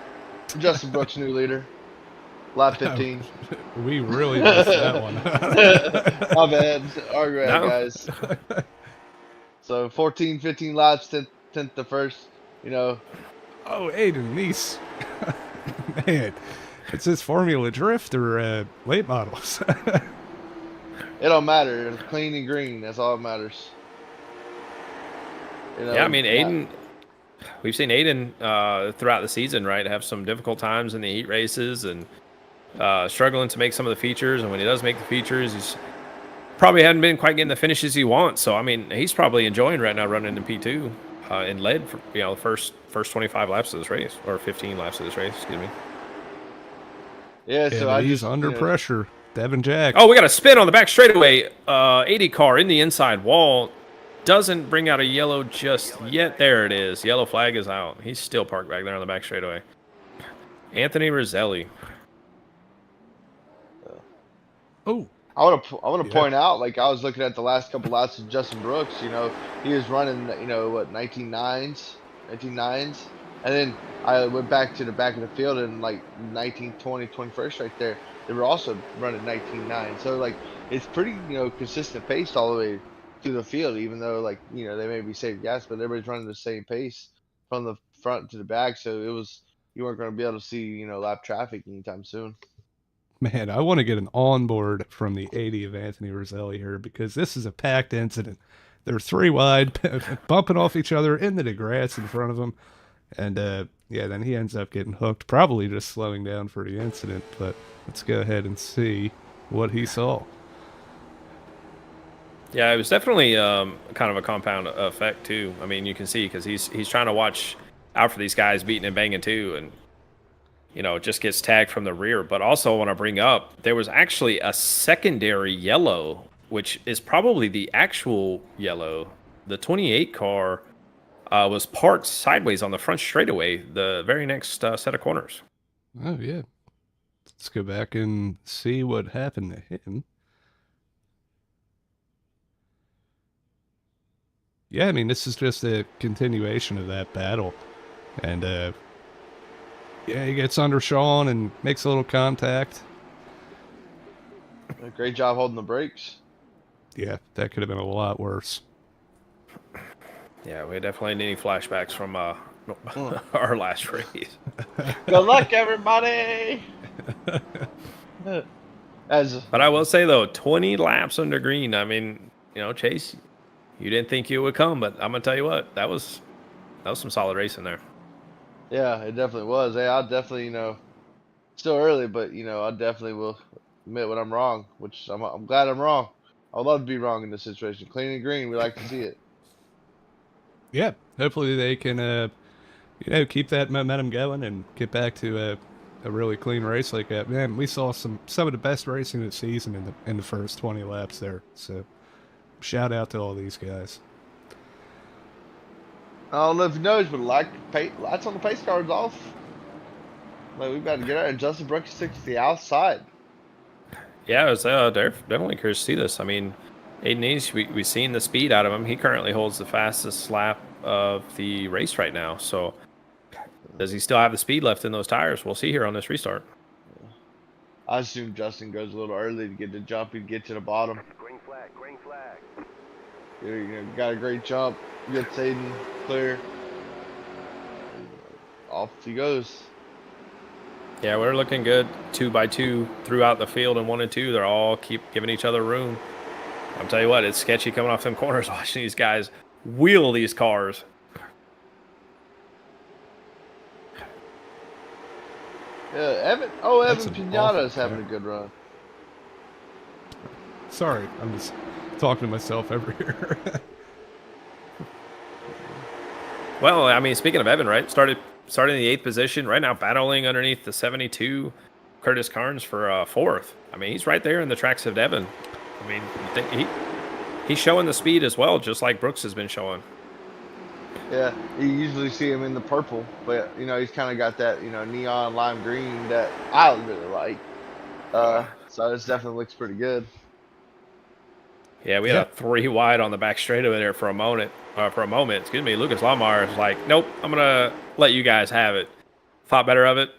Justin Brooks, new leader, lap 15. We really missed that one. My bad. Our bad, guys. So 14, 15 laps, 10th to first, you know. Oh, Aiden Nice. Man, it's his Formula Drift or late models. It don't matter. It's clean and green. That's all that matters. You know, yeah, I mean, Aiden, we've seen Aiden throughout the season, right, have some difficult times in the heat races and struggling to make some of the features. And when he does make the features, he's probably hadn't been quite getting the finishes he wants. So, I mean, he's probably enjoying right now running in P2 and led for, you know, the first 25 laps of this race, or 15 laps of this race, excuse me. Yeah, so he's under pressure. Devin Jack. Oh, we got a spin on the back straightaway. 80 car in the inside wall. Doesn't bring out a yellow just yet. There it is. Yellow flag is out. He's still parked back there on the back straightaway. Anthony Roselli. Oh. I want to point out, like, I was looking at the last couple laps of Justin Brooks. You know, he was running, you know, what, 19.9s, and then I went back to the back of the field and like 19, 20, 21st right there. They were also running 19.9. So like it's pretty, you know, consistent pace all the way through the field. Even though like, you know, they may be saving gas, but everybody's running the same pace from the front to the back. So it was, you weren't going to be able to see, you know, lap traffic anytime soon. Man, I want to get an onboard from the 80 of Anthony Roselli here because this is a packed incident. They're 3 wide, bumping off each other into the grass in front of them. And, yeah, then he ends up getting hooked, probably just slowing down for the incident. But let's go ahead and see what he saw. Yeah, it was definitely kind of a compound effect, too. I mean, you can see because he's trying to watch out for these guys beating and banging, too. And you know, just gets tagged from the rear. But also I want to bring up, there was actually a secondary yellow, which is probably the actual yellow. The 28 car was parked sideways on the front straightaway, the very next set of corners. Oh, yeah. Let's go back and see what happened to him. Yeah, I mean, this is just a continuation of that battle. And, yeah, he gets under Sean and makes a little contact. Great job holding the brakes. Yeah, that could have been a lot worse. Yeah, we definitely need any flashbacks from Mm. our last race. Good luck, everybody. As But I will say though, 20 laps under green. I mean, Chase, you didn't think you would come, but I'm gonna tell you what, that was some solid racing there. yeah, it definitely was. Hey, I'll definitely, still early, but I definitely will admit when I'm wrong, which I'm glad I'm wrong. I'd love to be wrong in this situation. Clean and green, we like to see it. Yeah, hopefully they can, keep that momentum going and get back to a really clean race like that. Man, we saw some of the best racing of the season in the first 20 laps there. So shout out to all these guys. I don't know if you noticed, but lights on the pace car's off. Like we got to get out, and Justin Brooks sticks to the outside. Yeah, I was definitely curious to see this. I mean, Aiden East, we've seen the speed out of him. He currently holds the fastest lap of the race right now. So does he still have the speed left in those tires? We'll see here on this restart. I assume Justin goes a little early to get the jump and get to the bottom. Green flag, green flag. Got a great jump. Gets Aiden clear. Off he goes. Yeah, we're looking good 2x2 throughout the field, and 1 and 2, they're all keep giving each other room. I'm telling you what, it's sketchy coming off them corners watching these guys wheel these cars. Yeah, Evan That's an Piñata's awful having a good run. Sorry, I'm just talking to myself over here. Well, I mean, speaking of Evan, right? Started in the 8th position, right now battling underneath the 72, Curtis Carnes for 4th. I mean, he's right there in the tracks of Evan. I mean, he's showing the speed as well, just like Brooks has been showing. Yeah, you usually see him in the purple, but he's kind of got that neon lime green that I really like. So this definitely looks pretty good. Yeah, we had a 3 wide on the back straightaway there for a moment. Excuse me. Lucas Longmire is like, nope, I'm gonna let you guys have it. Thought better of it.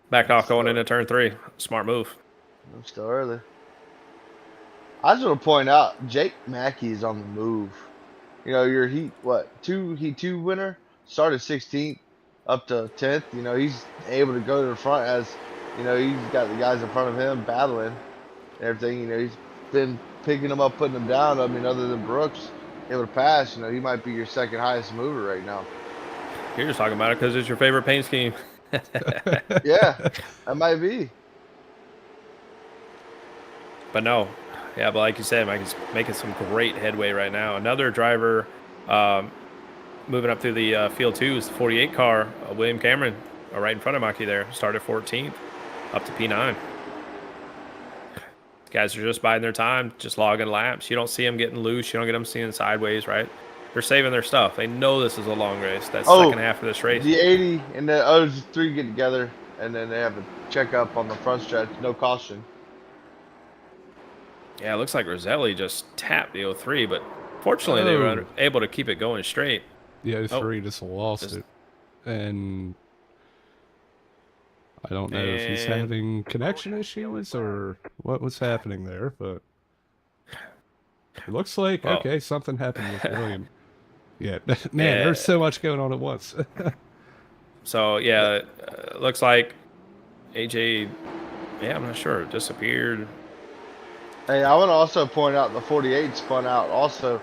Backed off going into turn 3. Smart move. I'm still early. I just want to point out Jake Mackey is on the move. Your Heat 2 winner started 16th up to 10th. He's able to go to the front as he's got the guys in front of him battling and everything. He's been picking them up, putting them down. I mean, other than Brooks able to pass, he might be your second highest mover right now. You're just talking about it because it's your favorite paint scheme. Yeah, that might be. But no. Yeah, but like you said, Mike is making some great headway right now. Another driver moving up through the field 2 is the 48 car, William Cameron, right in front of Maki there. Started 14th, up to P9. Guys are just biding their time, just logging laps. You don't see them getting loose. You don't get them seeing sideways, right? They're saving their stuff. They know this is a long race. That's second half of this race. The 80 and the others 3 get together, and then they have a checkup on the front stretch. No caution. Yeah, it looks like Roselli just tapped the 03, but fortunately they were able to keep it going straight. The 03 just lost it. And I don't know if he's having connection issues or what was happening there, but it looks like, okay, something happened with William. Yeah, man, there's so much going on at once. So, yeah, looks like AJ, I'm not sure, disappeared. Hey, I want to also point out the 48 spun out also.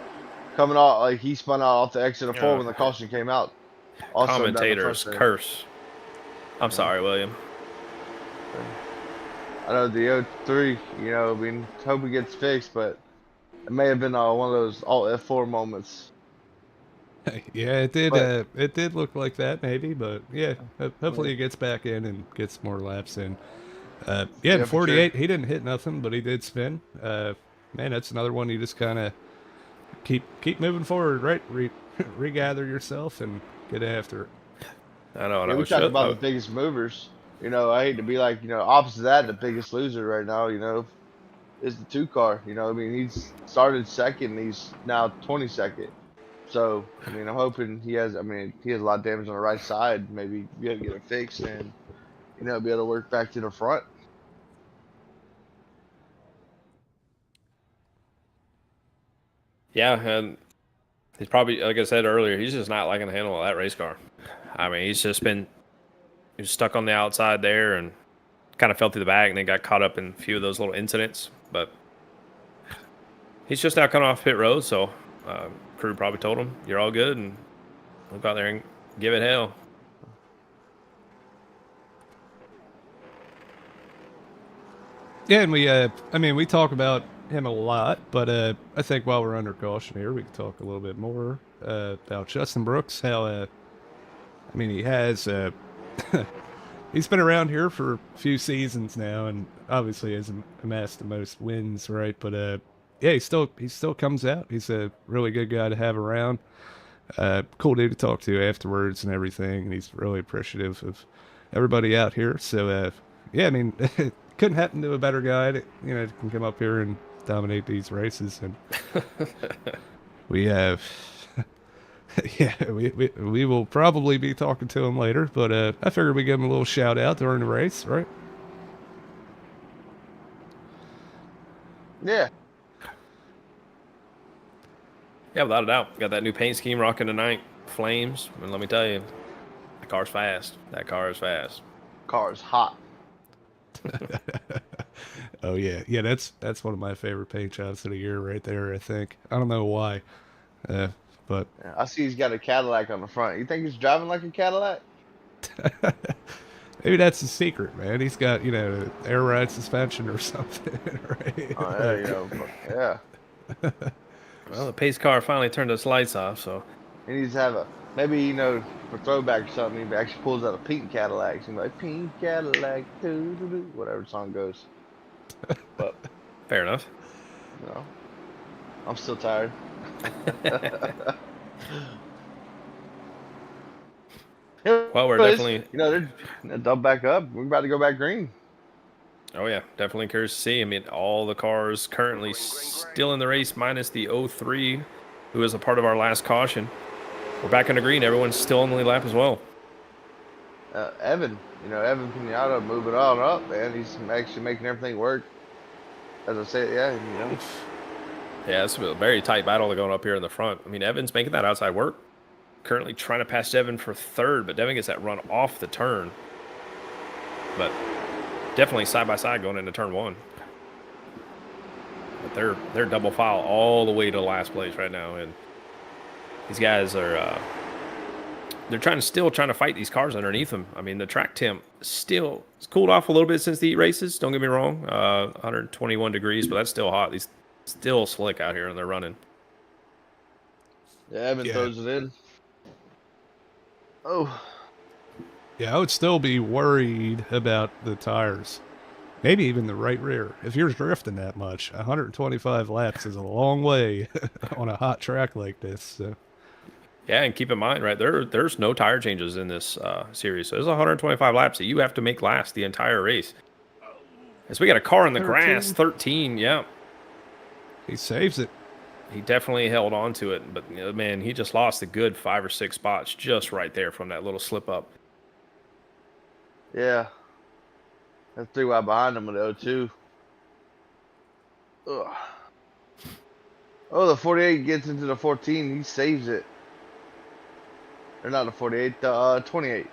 Coming out, like he spun out off the exit of 4 when the caution came out. Also Commentators curse. I'm sorry, William. I know the 03, I mean, hope it gets fixed, but it may have been one of those all F4 moments. Yeah, it did. It did look like that, maybe, but yeah, hopefully he gets back in and gets more laps in. The 48, he didn't hit nothing, but he did spin. Man, that's another one you just kind of keep moving forward, right? Regather yourself and get after it. I know. We talk about the biggest movers. I hate to be like, opposite of that, the biggest loser right now, is the 2 car. I mean, he's started second, and he's now 22nd. So, I mean, I'm hoping he has a lot of damage on the right side. Maybe be able to get it fixed and, be able to work back to the front. Yeah, and he's probably, like I said earlier, he's just not liking the handle of that race car. I mean, he was stuck on the outside there and kind of fell through the back and then got caught up in a few of those little incidents. But he's just now coming off pit road, so crew probably told him, "You're all good, and we'll go out there and give it hell." Yeah, and we talk about him a lot, but I think while we're under caution here, we can talk a little bit more about Justin Brooks. How, he has, he's been around here for a few seasons now, and obviously hasn't amassed the most wins, right? But yeah, he still comes out. He's a really good guy to have around. Cool dude to talk to afterwards and everything, and he's really appreciative of everybody out here. So yeah, couldn't happen to a better guy that can come up here and dominate these races. And we have yeah, we will probably be talking to him later, but I figured we'd give him a little shout out during the race, right? Yeah. Yeah, without a doubt. Got that new paint scheme rocking tonight. Flames. And let me tell you, the car's fast. That car is fast. Car's hot. Oh yeah, that's one of my favorite paint jobs of the year right there. I think I don't know why, but Yeah, I see he's got a Cadillac on the front. You think he's driving like a Cadillac? maybe that's the secret, man. He's got air ride suspension or something, right? Oh, yeah, yeah. Well, the pace car finally turned its lights off, so He needs to have maybe, for throwback or something, he actually pulls out a pink Cadillac. He's like, pink Cadillac, doo-doo-doo, whatever the song goes. But, fair enough. I'm still tired. Well, we're definitely... they're double back up. We're about to go back green. Oh, yeah. Definitely curious to see. All the cars currently still in the race, minus the 03, who is a part of our last caution. We're back into green. Everyone's still on the lead lap as well. Evan Pienta moving on up, man. He's actually making everything work. As I said, yeah. Yeah, it's a very tight battle going up here in the front. Evan's making that outside work. Currently trying to pass Devin for third, but Devin gets that run off the turn. But definitely side by side going into turn one. But they're double file all the way to last place right now, and these guys are they're still trying to fight these cars underneath them. The track temp still it's cooled off a little bit since the heat races. Don't get me wrong, 121 degrees, but that's still hot. These still slick out here and they're running. Yeah, Evan throws it in. Oh. Yeah, I would still be worried about the tires. Maybe even the right rear. If you're drifting that much, 125 laps is a long way on a hot track like this. So. Yeah, and keep in mind, right, there's no tire changes in this series. So there's 125 laps that you have to make last the entire race. As we got a car in the 13. grass, 13, yeah. He saves it. He definitely held on to it, but man, he just lost a good 5 or 6 spots just right there from that little slip up. Yeah. That's 3 wide behind him with the 02. Ugh. Oh, the 48 gets into the 14. He saves it. Or not the 48, the 28.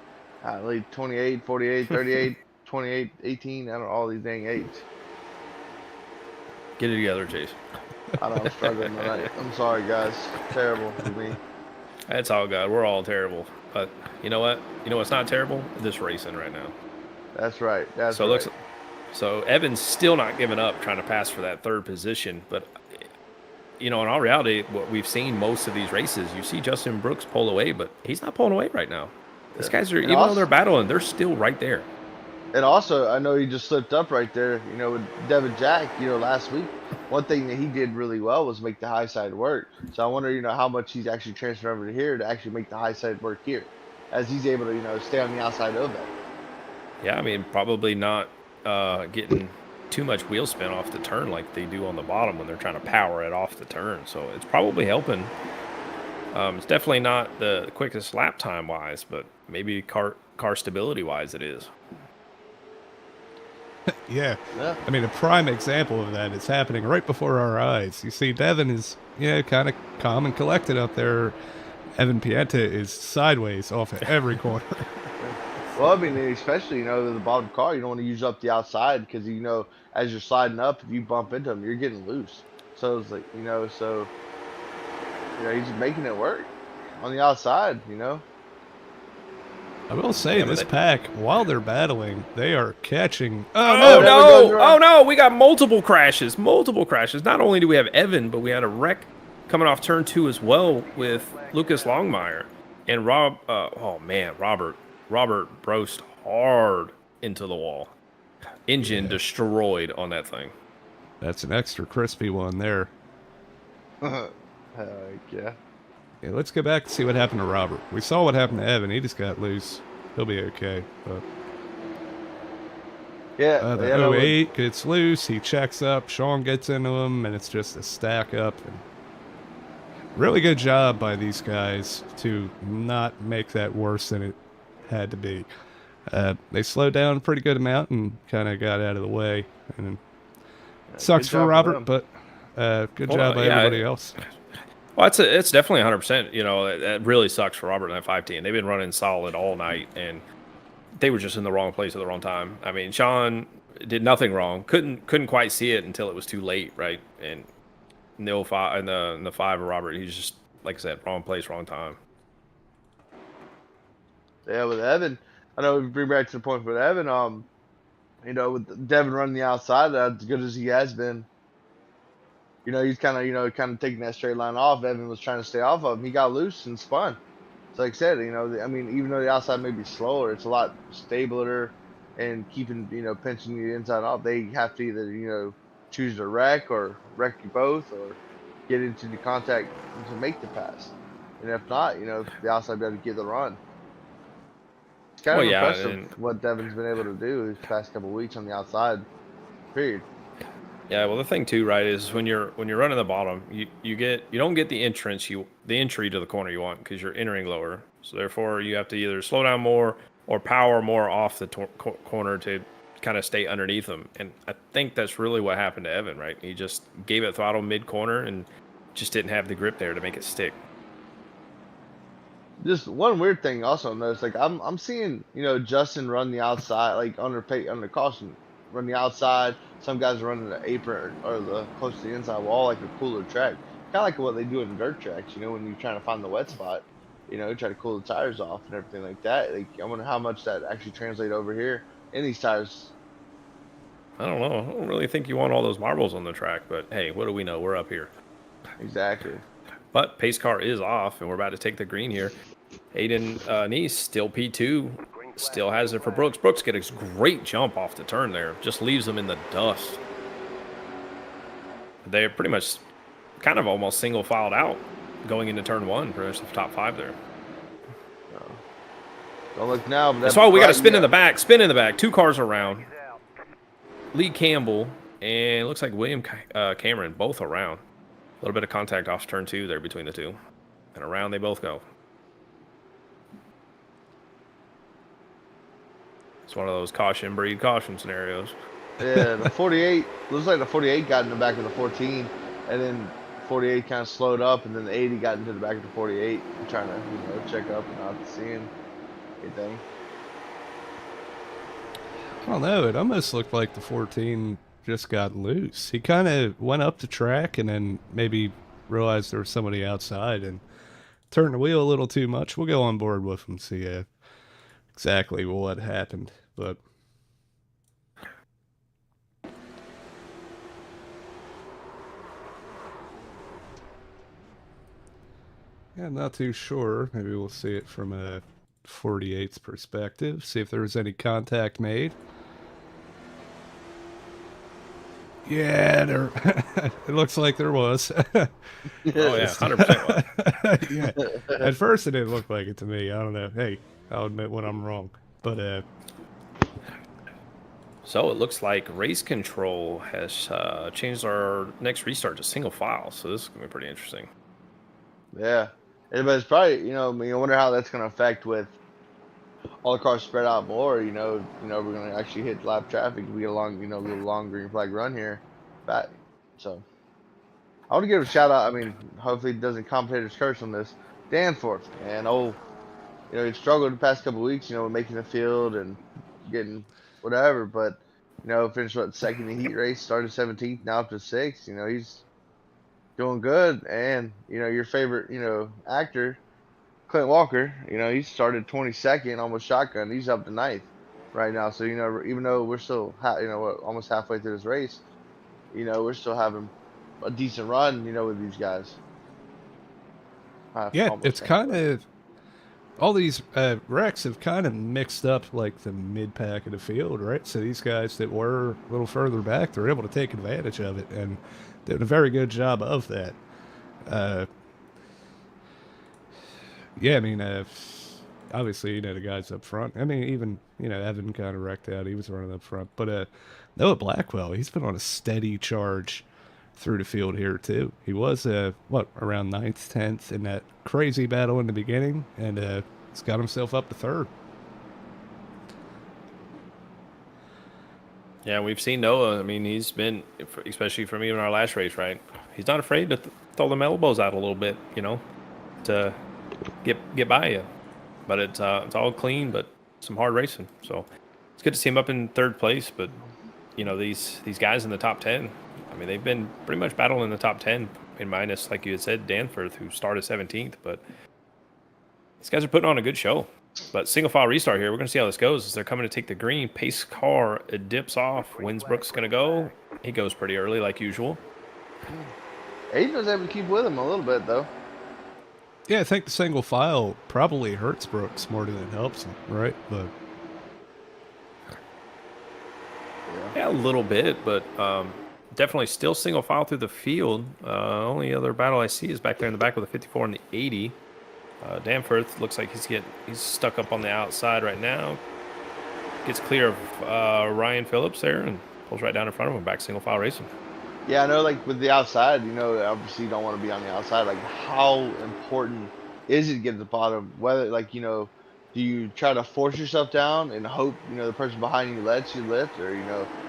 I lead 28, 48, 38, 28, 18. I don't know, all these dang 8s. Get it together, Chase. I know I'm struggling tonight. I'm sorry, guys. Terrible for me. That's all good. We're all terrible. But you know what? You know what's not terrible? This racing right now. That's right. That's so right. So Evan's still not giving up, trying to pass for that third position. But in all reality, what we've seen most of these races, you see Justin Brooks pull away, but he's not pulling away right now. These guys are, even though they're battling, they're still right there. And also, I know he just slipped up right there, with Devin Jack, last week. One thing that he did really well was make the high side work. So I wonder, how much he's actually transferred over to here to actually make the high side work here, as he's able to, stay on the outside of that. Yeah, probably not getting too much wheel spin off the turn like they do on the bottom when they're trying to power it off the turn. So it's probably helping. It's definitely not the quickest lap time wise, but maybe car stability wise it is. Yeah. Yeah. I mean, a prime example of that is happening right before our eyes. You see, Devin is, kind of calm and collected up there. Evan Pienta is sideways off at every corner. Well, I mean, especially with the bottom car, you don't want to use up the outside because as you're sliding up, if you bump into him, you're getting loose. So it's like he's making it work on the outside. I will say, Yeah, but this pack, while they're battling, they are catching. Oh, Oh Oh, no! Evan goes no! around. Oh no! We got multiple crashes. Multiple crashes. Not only do we have Evan, but we had a wreck coming off turn 2 as well with Lucas Longmire and Rob. Oh man, Robert. Robert brosed hard into the wall. Engine destroyed on that thing. That's an extra crispy one there. Yeah. Yeah, let's go back and see what happened to Robert. We saw what happened to Evan. He just got loose. He'll be okay. But Yeah. the Yeah. No, 08 gets loose. He checks up. Sean gets into him, and it's just a stack up. And really good job by these guys to not make that worse than it had to be. They slowed down a pretty good amount and kind of got out of the way. And sucks good for job Robert, them. but good Well, job by yeah, everybody else. Well, it's definitely 100%. That really sucks for Robert and that 510. They've been running solid all night, and they were just in the wrong place at the wrong time. I mean, Sean did nothing wrong. Couldn't quite see it until it was too late, right? And in the 05 and the 5 of Robert, he's just, like I said, wrong place, wrong time. Yeah, with Evan, I know we bring back to the point with Evan. With Devin running the outside, as good as he has been, he's kind of taking that straight line off. Evan was trying to stay off of him. He got loose and spun. So like I said, I mean, even though the outside may be slower, it's a lot stabler and keeping, pinching the inside off. They have to either, choose to wreck or wreck you both or get into the contact to make the pass. And if not, the outside be able to get the run. It's kind Well, of yeah, impressive and what Devin's been able to do these past couple weeks on the outside. Period. yeah. Well, the thing too, right, is when you're running the bottom, you don't get the entry to the corner you want because you're entering lower. So therefore, you have to either slow down more or power more off the corner to kind of stay underneath them. And I think that's really what happened to Evan, right? He just gave it throttle mid corner and just didn't have the grip there to make it stick. Just one weird thing also notice, like I'm seeing, Justin run the outside, like under caution, run the outside. Some guys are running the apron or the close to the inside wall, like a cooler track. Kind of like what they do in dirt tracks, when you're trying to find the wet spot, try to cool the tires off and everything like that. Like I wonder how much that actually translates over here in these tires. I don't know. I don't really think you want all those marbles on the track, but hey, what do we know? We're up here. Exactly. But pace car is off, and we're about to take the green here. Aiden Neese, still P2, still has it for Brooks. Brooks gets a great jump off the turn there. Just leaves him in the dust. They're pretty much kind of almost single filed out going into turn 1 for the top 5 there. Don't look now. But That's why we got to spin in the back. Spin in the back. 2 cars around. Lee Campbell and it looks like William Cameron both around. A little bit of contact off turn 2 there between the two. And around they both go. It's one of those caution breed caution scenarios. Yeah, the 48 looks like the 48 got in the back of the 14, and then 48 kind of slowed up, and then the 80 got into the back of the 48, trying to check up and not seeing anything. I don't know. It almost looked like the 14 just got loose. He kind of went up the track and then maybe realized there was somebody outside and turned the wheel a little too much. We'll go on board with him, see exactly what happened. But yeah, I'm not too sure. Maybe we'll see it from a 48's perspective, see if there was any contact made. Yeah, there. It looks like there was. Oh yeah, 100%. Yeah. At first, it didn't look like it to me. I don't know. Hey, I'll admit when I'm wrong. But So it looks like race control has changed our next restart to single file. So this is gonna be pretty interesting. Yeah, but it's probably I wonder how that's going to affect with all the cars spread out more, we're gonna actually hit lap traffic if we get along, a little long green flag run here. But so I want to give a shout out. I mean, hopefully it doesn't commentators curse on this. Danforth, man. Oh, he struggled the past couple of weeks, with making the field and getting whatever, but finished second in the heat race, started 17th, now up to sixth. He's doing good. And your favorite, actor, Clint Walker, he started 22nd, almost shotgun. He's up to ninth right now. So even though we're still, almost halfway through this race, we're still having a decent run, with these guys. Yeah, it's Almost kind halfway. of all these wrecks have kind of mixed up like the mid pack of the field, right? So these guys that were a little further back, they're able to take advantage of it, and doing a very good job of that. Uh, yeah, I mean, obviously, the guys up front. I mean, even Evan kind of wrecked out; he was running up front. But Noah Blackwell, he's been on a steady charge through the field here too. He was around ninth, 10th in that crazy battle in the beginning, and he's got himself up to third. Yeah, we've seen Noah. I mean, he's been, especially from even our last race, right? He's not afraid to throw them elbows out a little bit, to get by you. But it's all clean, but some hard racing. So it's good to see him up in third place. But these guys in the top 10, I mean, they've been pretty much battling in the top 10, in minus, like you had said, Danforth, who started 17th. But these guys are putting on a good show. But single file restart here. We're going to see how this goes. As they're coming to take the green, pace car, it dips off. Winsbrook's going to go. He goes pretty early, like usual. Aiden was able to keep with him a little bit, though. Yeah, I think the single file probably hurts Brooks more than it helps him, right? But yeah, a little bit, but definitely still single file through the field. Only other battle I see is back there in the back with the 54 and the 80. Danforth looks like he's stuck up on the outside right now. Gets clear of Ryan Phillips there and pulls right down in front of him. Back single file racing. Yeah, I know, like with the outside, obviously you don't want to be on the outside. Like, how important is it to get to the bottom? Whether, like, do you try to force yourself down and hope, the person behind you lets you lift? Or,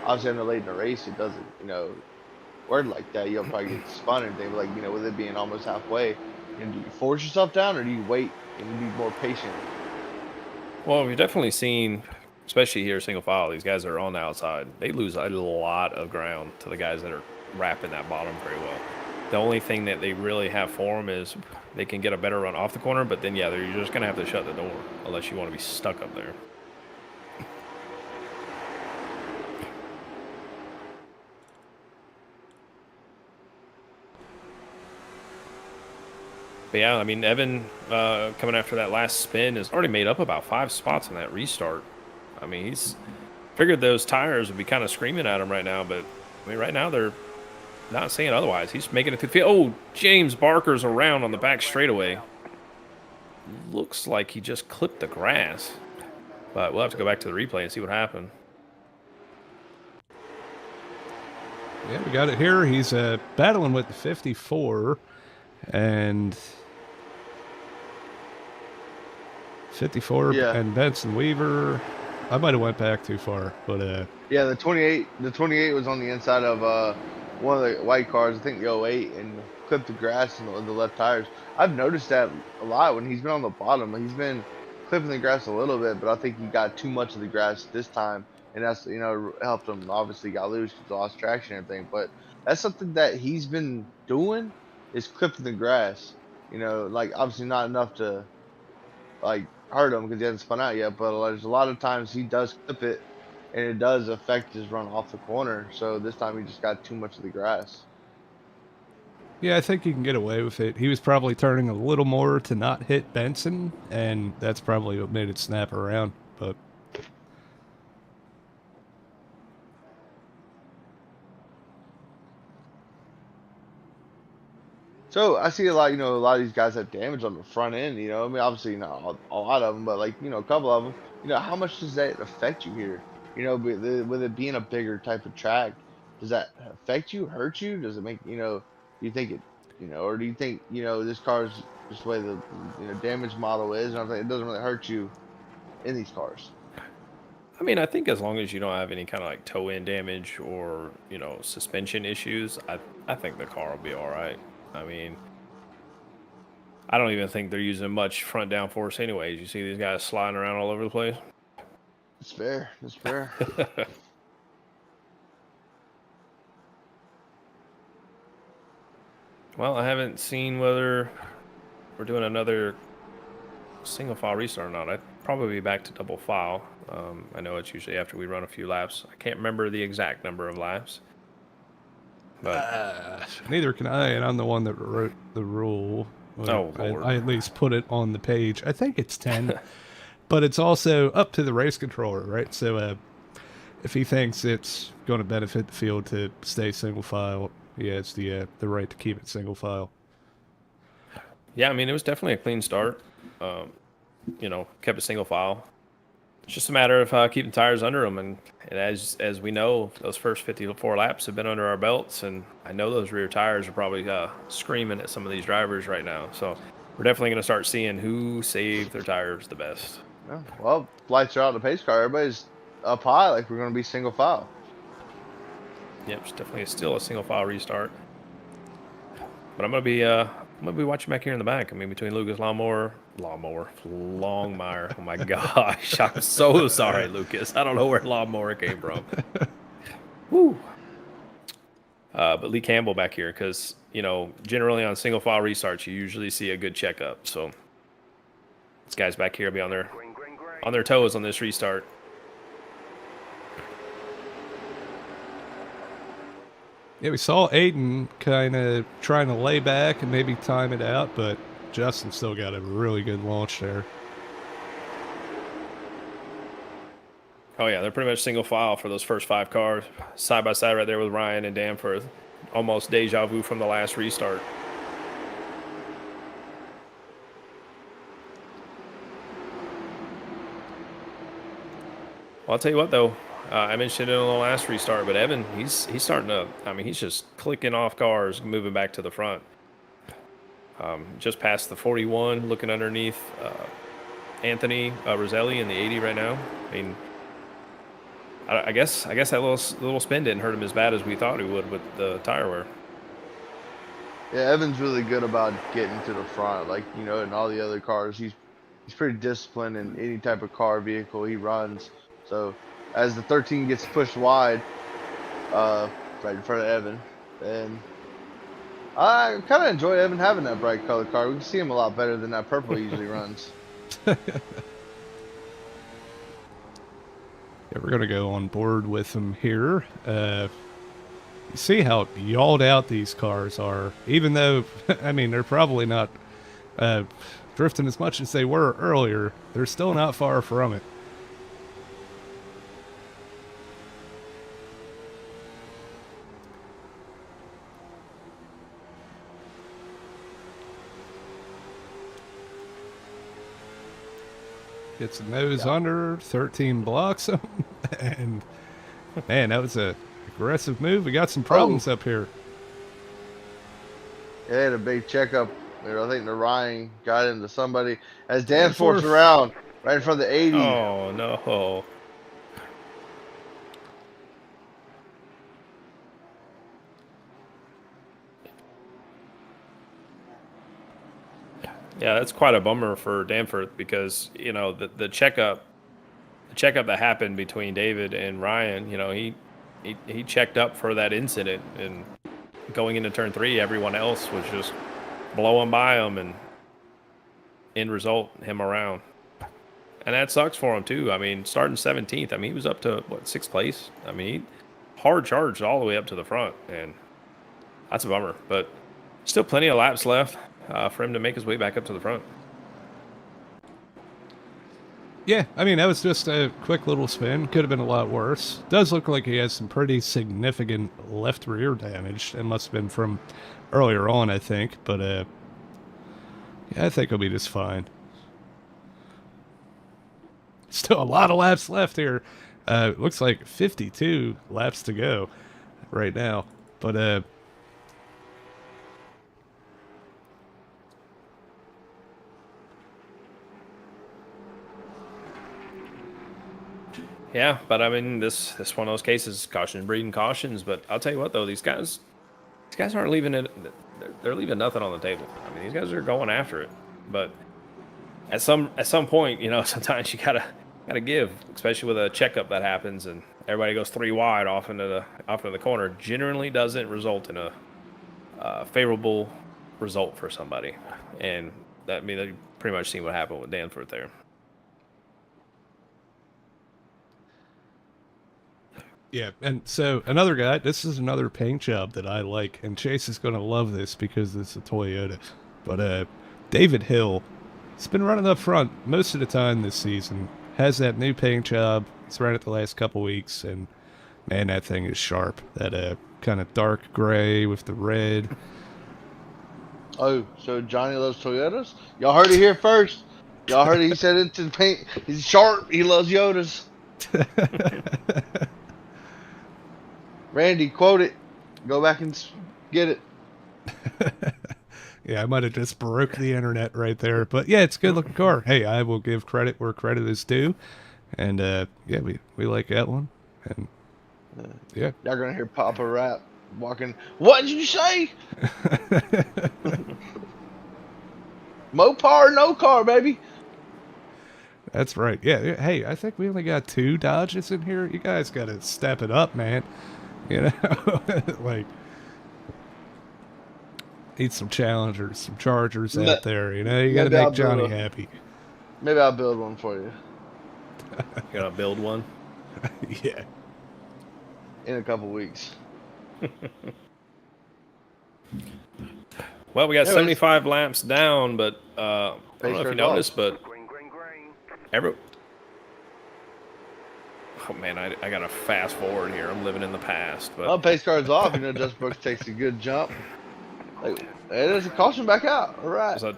obviously, I know late in the race, it doesn't, work like that. You'll probably get spun and things. But, like, with it being almost halfway, do you force yourself down or do you wait and be more patient? Well, we've definitely seen, especially here single file, these guys that are on the outside, they lose a lot of ground to the guys that are wrapping that bottom very well. The only thing that they really have for them is they can get a better run off the corner, but then, yeah, you're just going to have to shut the door unless you want to be stuck up there. But yeah, I mean, Evan coming after that last spin has already made up about 5 spots in that restart. I mean, he's figured those tires would be kind of screaming at him right now, but I mean, right now they're not saying otherwise. He's making it through the field. Oh, James Barker's around on the back straightaway. Looks like he just clipped the grass, but we'll have to go back to the replay and see what happened. yeah, we got it here. He's battling with the 54 and 54 Yeah. and Benson Weaver. I might have went back too far, but Yeah, the 28 was on the inside of one of the white cars, I think the 08, and clipped the grass in the left tires. I've noticed that a lot when he's been on the bottom. He's been clipping the grass a little bit, but I think he got too much of the grass this time, and that's helped him. Obviously, got loose because he lost traction and everything, but that's something that he's been doing is clipping the grass. Like obviously not enough to like hurt him because he hasn't spun out yet, but there's a lot of times he does clip it and it does affect his run off the corner. So this time he just got too much of the grass. yeah, I think he can get away with it. He was probably turning a little more to not hit Benson, and that's probably what made it snap around. But So I see a lot, a lot of these guys have damage on the front end. I mean, obviously not a lot of them, but like, a couple of them. How much does that affect you here? With it being a bigger type of track, does that affect you, hurt you? Does it make, do you think it, or do you think, this car's just the way the damage model is? And I think it doesn't really hurt you in these cars. I mean, I think as long as you don't have any kind of like toe end damage or, you know, suspension issues, I think the car will be all right. I mean, I don't even think they're using much front downforce anyways. You see these guys sliding around all over the place. It's fair. It's fair. Well, I haven't seen whether we're doing another single file restart or not. I'd probably be back to double file. I know it's usually after we run a few laps. I can't remember the exact number of laps. But Neither can I, and I'm the one that wrote the rule. Well, oh Lord. I at least put it on the page. I think it's 10, but it's also up to the race controller, right? So if he thinks it's going to benefit the field to stay single file, he has the right to keep it single file. Yeah, I mean, it was definitely a clean start. You know, kept it single file. It's just a matter of keeping tires under them, and as we know, those first 54 laps have been under our belts, and I know those rear tires are probably screaming at some of these drivers right now. So we're definitely going to start seeing who saved their tires the best. Yeah. Well, lights are out in the pace car. Everybody's up high, like we're going to be single file. Yep, it's definitely still a single file restart. But I'm gonna be watching back here in the back. I mean, between Lucas Longmire. Oh my gosh, I'm so sorry, Lucas. I don't know where Longmire came from. Woo. But Lee Campbell back here, because you know, generally on single file restarts, you usually see a good checkup. So these guys back here will be on their toes on this restart. Yeah, we saw Aiden kind of trying to lay back and maybe time it out, but Justin still got a really good launch there. Oh yeah, they're pretty much single file for those first 5 cars, side by side right there with Ryan and Danforth. Almost deja vu from the last restart. Well, I'll tell you what though, I mentioned it on the last restart, but Evan, he's starting to. I mean, he's just clicking off cars, moving back to the front. Just past the 41, looking underneath Anthony Roselli in the 80 right now. I mean, I guess that little spin didn't hurt him as bad as we thought he would with the tire wear. Yeah, Evan's really good about getting to the front. Like, you know, in all the other cars, he's pretty disciplined in any type of car vehicle he runs. So as the 13 gets pushed wide, right in front of Evan, and I kind of enjoy Evan having that bright colored car. We can see him a lot better than that purple he usually runs. Yeah, we're going to go on board with them here. You see how yawed out these cars are, even though, I mean, they're probably not drifting as much as they were earlier. They're still not far from it. Gets a nose under, 13 blocks him, and man, that was a aggressive move. We got some problems up here. Yeah, they had a big checkup there. I think the Ryan got into somebody as Danforth around right in front of the 80. Oh no. Yeah, that's quite a bummer for Danforth because, you know, the checkup that happened between David and Ryan, you know, he checked up for that incident, and going into turn 3, everyone else was just blowing by him, and end result, him around. And that sucks for him too. I mean, starting 17th, I mean, he was up to what, 6th place? I mean, he hard charged all the way up to the front, and that's a bummer, but still plenty of laps left for him to make his way back up to the front. Yeah, I mean, that was just a quick little spin. Could have been a lot worse. Does look like he has some pretty significant left rear damage. It must have been from earlier on, I think. But, yeah, I think he'll be just fine. Still a lot of laps left here. Looks like 52 laps to go right now. But, Yeah, but I mean, this one of those cases, caution breeding cautions. But I'll tell you what, though, these guys aren't leaving it. They're leaving nothing on the table. I mean, these guys are going after it. But at some point, sometimes you gotta give, especially with a checkup that happens and everybody goes 3 wide off into the corner. Generally, doesn't result in a favorable result for somebody, and that they pretty much seen what happened with Danforth there. Yeah, and so another guy, this is another paint job that I like, and Chase is going to love this because it's a Toyota. But David Hill, he's been running up front most of the time this season, has that new paint job. He's ran it the last couple weeks, and man, that thing is sharp. That kind of dark gray with the red. Oh, so Johnny loves Toyotas? Y'all heard it here first. Y'all heard it. He said it to the paint. He's sharp. He loves Yodas. Randy, quote it. Go back and get it. Yeah, I might have just broke the internet right there. But yeah, it's a good looking car. Hey, I will give credit where credit is due. And yeah, we like that one. And yeah. Y'all gonna hear Papa Rap walking. What did you say? Mopar, no car, baby. That's right. Yeah. Hey, I think we only got 2 Dodges in here. You guys got to step it up, man. Like, need some Challengers, some Chargers out there. You got to make Johnny happy. Maybe I'll build one for you. You gotta build one. Yeah. In a couple weeks. Well, we got 75 laps down, but I don't know if you noticed, but oh man, I gotta fast forward here. I'm living in the past. But well, pace car's off. Justin Brooks takes a good jump. Like, there's a caution back out. All right. So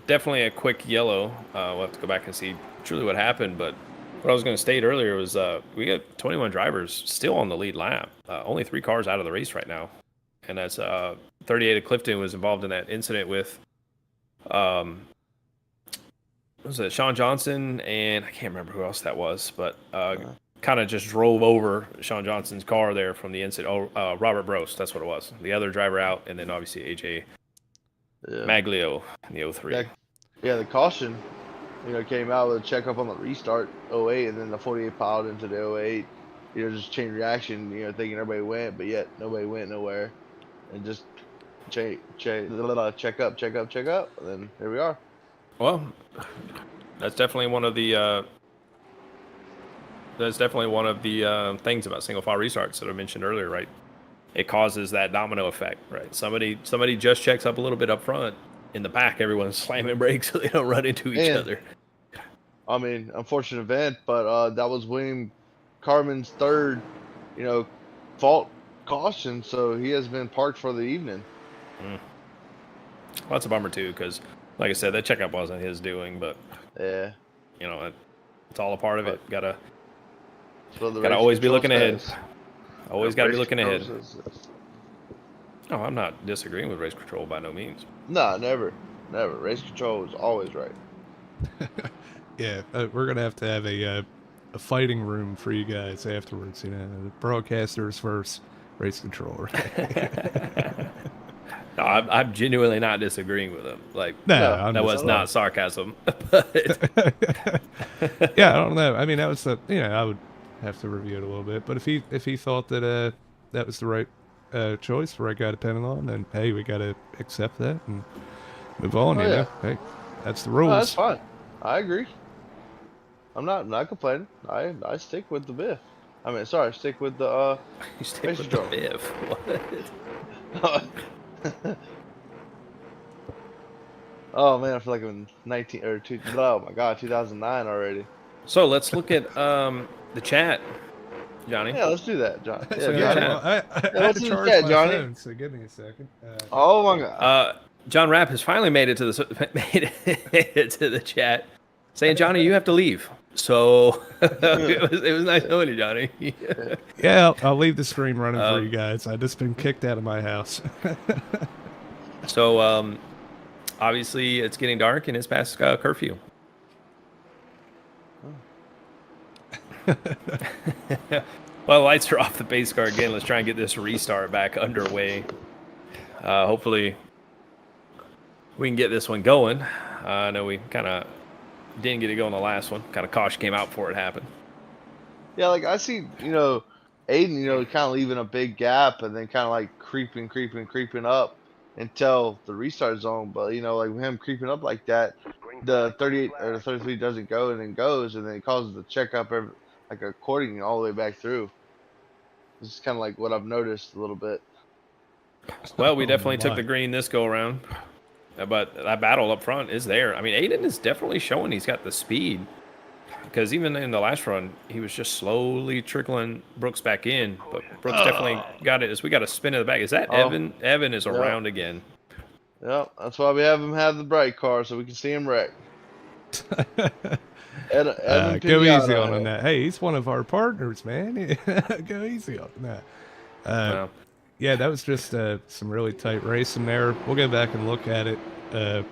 definitely a quick yellow. We'll have to go back and see truly what happened. But what I was going to state earlier was we got 21 drivers still on the lead lap. Only 3 cars out of the race right now. And that's 38 of Clifton was involved in that incident with what was it, Sean Johnson, and I can't remember who else that was, but kind of just drove over Sean Johnson's car there from the incident. Robert Brost, that's what it was. The other driver out, and then obviously AJ Maglio in the 03. Yeah, the caution, came out with a checkup on the restart 08, and then the 48 piled into the 08. Just chain reaction, thinking everybody went, but yet nobody went nowhere. And just check up, and then here we are. Well, that's definitely one of the things about single file restarts that I mentioned earlier, right? It causes that domino effect, right? Somebody just checks up a little bit up front. In the back, everyone's slamming brakes so they don't run into each other. I mean, unfortunate event, but that was William Carmen's third, fault caution, so he has been parked for the evening. Well, that's a bummer too, because like I said, that checkup wasn't his doing, but yeah, it's all a part of it. Gotta always be looking ahead. Always gotta be looking ahead. No, I'm not disagreeing with race control by no means. No, never. Race control is always right. Yeah, we're gonna have to have a fighting room for you guys afterwards. The broadcasters versus race control, right? No, I'm genuinely not disagreeing with him. Like, no, that was not sarcasm. But yeah, I don't know. I mean, that was I would have to review it a little bit. But if he thought that that was the right choice, the right guy to pin it on, then hey, we got to accept that and move on. Hey, that's the rules. No, that's fine. I agree. I'm not complaining. I stick with the Biff. I mean, sorry, stick with the you stick with the Biff. What? Oh man, I feel like I'm 2009 already. So let's look at the chat, Johnny. Yeah, let's do that, John. Yeah, So, Johnny. I had to charge my phone, so give me a second. Oh my God. John Rapp has finally made it to the chat, saying, "Johnny, you have to leave." So it was nice knowing you, Johnny. Yeah, I'll leave the stream running for you guys. I've just been kicked out of my house. So obviously it's getting dark and it's past curfew. Well, the lights are off the base car again. Let's try and get this restart back underway. Hopefully, we can get this one going. I know we kind of didn't get it going the last one. Kind of caution came out before it happened. Yeah, like I see, Aiden, kind of leaving a big gap and then kind of like creeping up until the restart zone. But like with him creeping up like that, the 38 or the 33 doesn't go and then goes and then it causes the checkup like according all the way back through. This is kind of like what I've noticed a little bit. Well, we Oh, definitely took my. the green this go around, but that battle up front is there. I mean, Aiden is definitely showing he's got the speed. Because even in the last run, he was just slowly trickling Brooks back in. But Brooks definitely got it. As we got a spin in the back. Is that Oh, Evan? Evan is yeah. around again. Yep, that's why we have him have the bright car so we can see him wreck. Evan Go easy on Pienta. that. Hey, he's one of our partners, man. Go easy on that. Well, Yeah, that was just some really tight racing there. We'll go back and look at it. Yeah.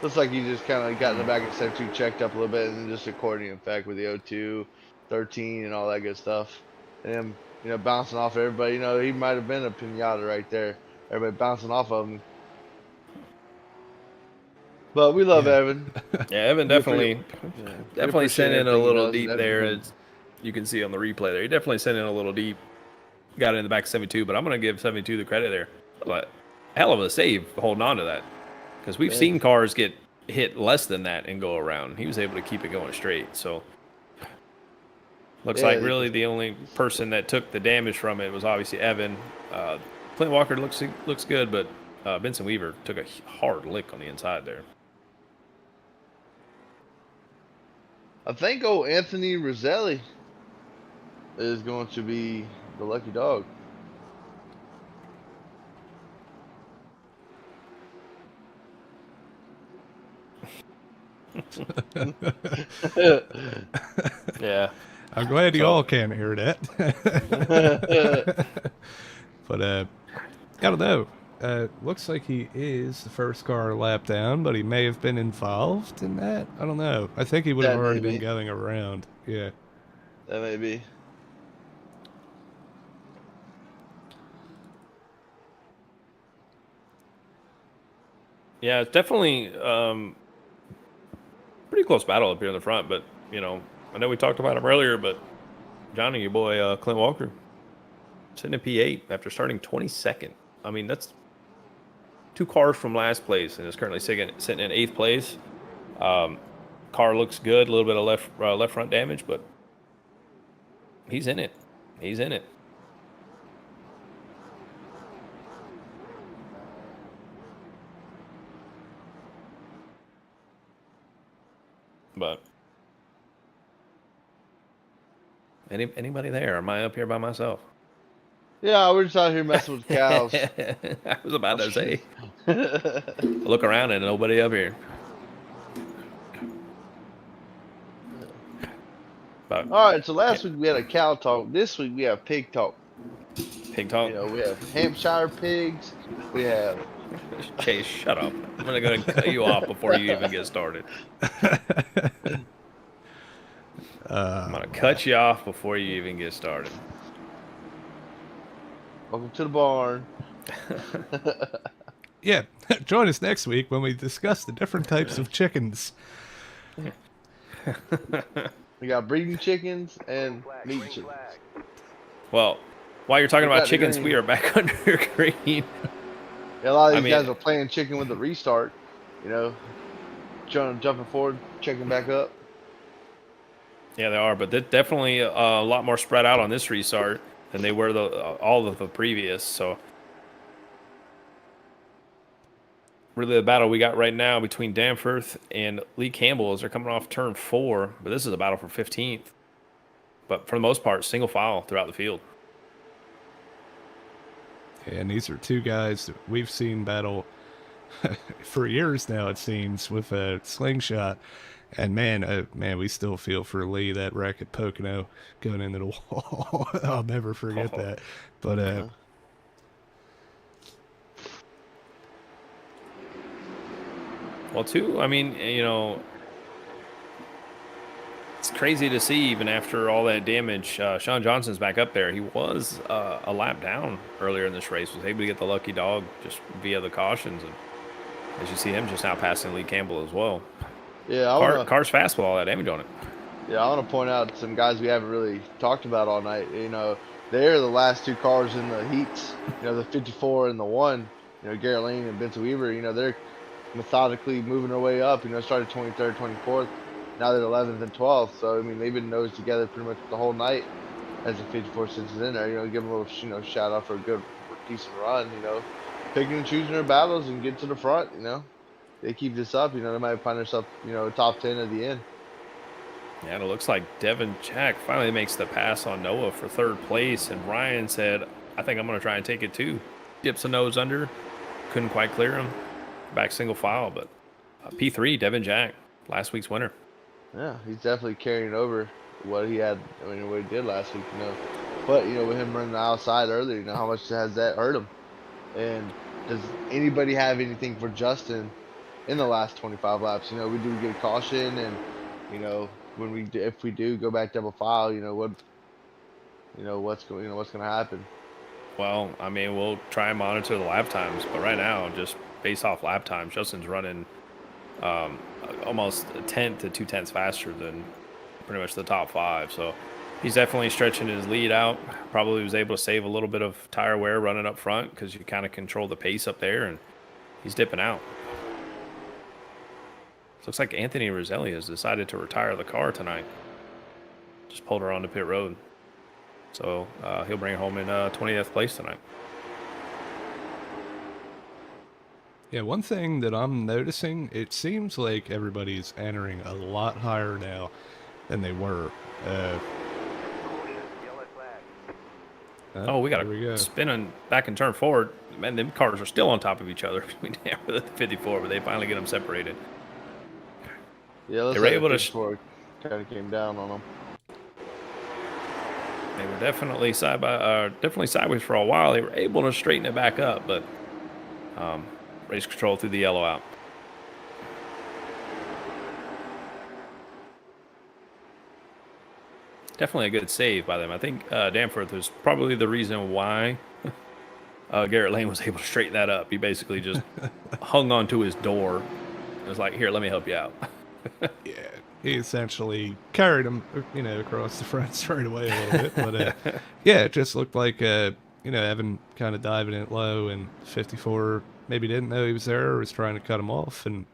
Looks like he just kind of got in the back of 72, checked up a little bit, and then just accordion effect with the 02, 13, and all that good stuff. And him, bouncing off everybody. He might have been a pinata right there. Everybody bouncing off of him. But we love Yeah. Evan. yeah, Evan We definitely sent in a appreciate everything he little does deep and there. everything. As you can see on the replay there. He definitely sent in a little deep. Got it in the back of 72, but I'm going to give 72 the credit there. But hell of a save holding on to that. Because we've seen cars get hit less than that and go around. He was able to keep it going straight. So looks like really the only person that took the damage from it was obviously Evan. Clint Walker looks good, but Benson Weaver took a hard lick on the inside there. I think old Anthony Roselli is going to be the lucky dog. Yeah. I'm glad you So- all can hear that. But I don't know. Looks like he is the first car lap down, but he may have been involved in that. I don't know. I think he would have That already may been be. going around. Yeah. That may be. Yeah, it's definitely pretty close battle up here in the front, but I know we talked about him earlier, but Johnny, your boy Clint Walker, sitting in P8 after starting 22nd. I mean, that's 2 cars from last place, and is currently sitting in 8th place. Car looks good, a little bit of left front damage, but he's in it. He's in it. But anybody there? Am I up here by myself? Yeah, we're just out here messing with cows. I was about to say. I look around and nobody up here. But All right, so last week we had a cow talk. This week we have pig talk. pig talk. We have Hampshire pigs. We have. Chase, shut up. I'm going to go and cut you off before you even get started. I'm going to cut you off before you even get started. Welcome to the barn. Yeah. Join us next week when we discuss the different types of chickens. We got breeding chickens and meat chickens. Well, while you're talking We about got the chickens, green. we are back under green. Yeah, a lot of I these mean- guys are playing chicken with the restart. Jumping forward, checking back up. Yeah, they are, but they're definitely a lot more spread out on this restart than they were all of the previous. So, really, the battle we got right now between Danforth and Lee Campbell is they're coming off turn 4, but this is a battle for 15th. But for the most part, single file throughout the field. And these are 2 guys that we've seen battle for years now, it seems, with a slingshot. And man, we still feel for Lee, that wreck at Pocono going into the wall. I'll never forget that. But Well, too, I mean, It's crazy to see, even after all that damage. Sean Johnson's back up there. He was a lap down earlier in this race. Was able to get the lucky dog just via the cautions, and as you see him just now passing Lee Campbell as well. Yeah, Car's fast with all that damage on it. Yeah, I want to point out some guys we haven't really talked about all night. They're the last two cars in the heats. The 54 and the 1. Garrett Lane and Benson Weaver. They're methodically moving their way up. Started 23rd, 24th. Now they're 11th and 12th. So I mean, they've been nose together pretty much the whole night as the 54 sits in there. Give them a little shout out for a good, decent run. Picking and choosing their battles and get to the front. They keep this up. They might find themselves top 10 at the end. Yeah, and it looks like Devin Jack finally makes the pass on Noah for third place, and Ryan said, I think I'm going to try and take it too. Dips a nose under, couldn't quite clear him. Back single file, but P3, Devin Jack, last week's winner. Yeah, he's definitely carrying over what he had, what he did last week, But, with him running the outside earlier, how much has that hurt him? And does anybody have anything for Justin in the last 25 laps? We do get a caution, and, if we do go back double file, what's going to happen? Well, I mean, we'll try and monitor the lap times, but right now, just based off lap times, Justin's running almost a tenth to 2/10 faster than pretty much the top 5. So he's definitely stretching his lead out. Probably was able to save a little bit of tire wear running up front because you kind of control the pace up there, and he's dipping out. Looks like Anthony Roselli has decided to retire the car tonight. Just pulled her onto pit road. So he'll bring it home in 20th place tonight. Yeah, one thing that I'm noticing, it seems like everybody's entering a lot higher now than they were. We got a spinning back and turn forward. Man, them cars are still on top of each other between the 54, but they finally get them separated. Yeah, let's say the 54 kind of came down on them. They were definitely sideways for a while. They were able to straighten it back up, but race control through the yellow out. Definitely a good save by them. I think Danforth was probably the reason why Garrett Lane was able to straighten that up. He basically just hung onto his door. It was like, here, let me help you out. Yeah, he essentially carried him, across the front straight away a little bit. But yeah, it just looked like, Evan kind of diving it low, and 54 maybe didn't know he was there or was trying to cut him off. And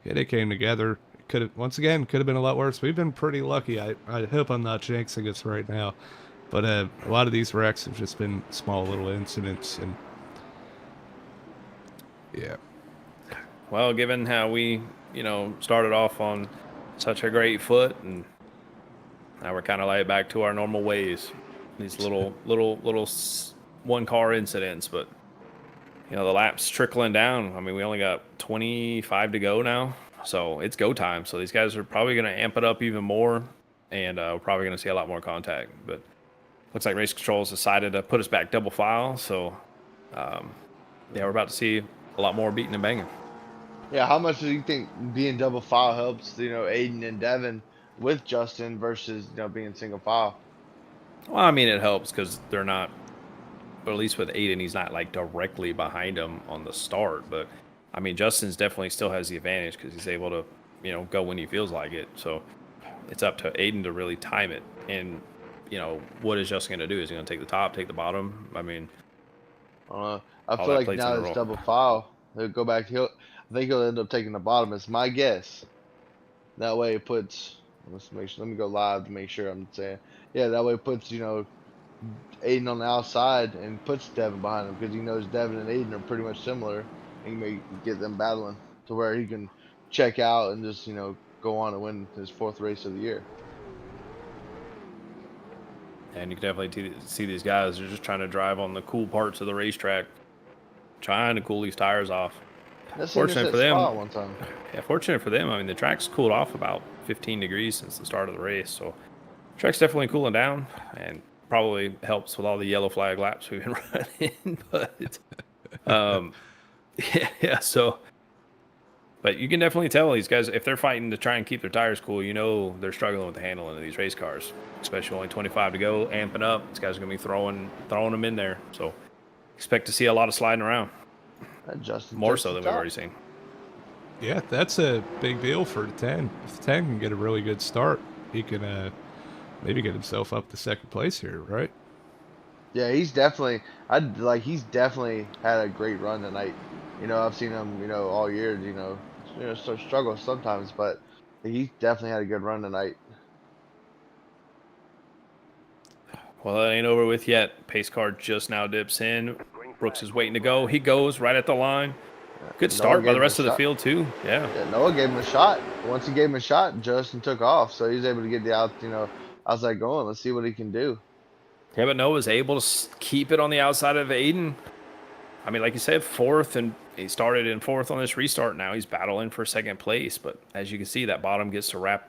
yeah, they came together. Could have been a lot worse. We've been pretty lucky. I hope I'm not jinxing us right now. But a lot of these wrecks have just been small little incidents. And yeah. Well, given how we, started off on such a great foot, and now we're kind of like back to our normal ways. These little one car incidents, but the lap's trickling down. I mean, we only got 25 to go now, so it's go time. So these guys are probably going to amp it up even more, and we're probably going to see a lot more contact. But looks like race control's decided to put us back double file. So we're about to see a lot more beating and banging. Yeah, how much do you think being double file helps, Aiden and Devin with Justin versus, being single file? Well, I mean, it helps because they're not, or at least with Aiden, he's not like directly behind him on the start. But I mean, Justin's definitely still has the advantage because he's able to, go when he feels like it. So it's up to Aiden to really time it. And, what is Justin going to do? Is he going to take the top, take the bottom? I mean, I feel like now it's double file. He'll go back. I think he'll end up taking the bottom. It's my guess. That way it puts. Let me go live to make sure I'm saying. Yeah, that way it puts Aiden on the outside and puts Devin behind him because he knows Devin and Aiden are pretty much similar. And he may get them battling to where he can check out and just go on and win his 4th race of the year. And you can definitely see these guys. They're just trying to drive on the cool parts of the racetrack, trying to cool these tires off. Fortunate for them. One time. Yeah, fortunate for them. I mean, the track's cooled off about 15 degrees since the start of the race, so the track's definitely cooling down, and probably helps with all the yellow flag laps we've been running. But But you can definitely tell these guys, if they're fighting to try and keep their tires cool, you know they're struggling with the handling of these race cars, especially only 25 to go, amping up. These guys are going to be throwing them in there. So expect to see a lot of sliding around. Justin More takes so the than we've top. already seen. Yeah, that's a big deal for the 10. If the 10 can get a really good start, he can maybe get himself up to second place here, right? Yeah, he's definitely. He's definitely had a great run tonight. You know, I've seen him. You know, all year. So struggle sometimes, but he definitely had a good run tonight. Well, that ain't over with yet. Pace car just now dips in. Brooks is waiting to go. He goes right at the line. Good Noah start by gave the him a rest of the shot. field, too. Yeah. Yeah, Noah gave him a shot. Once he gave him a shot, Justin took off, so he was able to get the outside going. Let's see what he can do. Yeah, but Noah's able to keep it on the outside of Aiden. I mean, like you said, fourth, and he started in fourth on this restart. Now he's battling for second place, but as you can see, that bottom gets to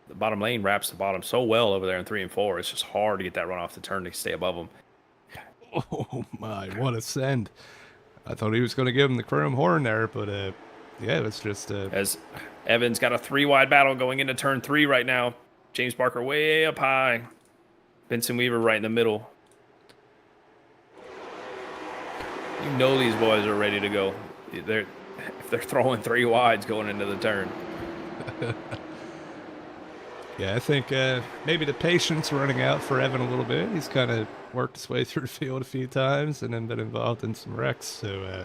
the bottom lane wraps the bottom so well over there in 3 and 4. It's just hard to get that run off the turn to stay above him. Oh my, what a send. I thought he was going to give him the chrome horn there, but yeah, it's just As Evans got a 3-wide battle going into turn 3 right now. James Barker way up high. Vincent Weaver right in the middle. You know these boys are ready to go. If they're throwing 3 wides going into the turn. Yeah, I think maybe the patience running out for Evan a little bit. He's kind of worked his way through the field a few times and then been involved in some wrecks. So,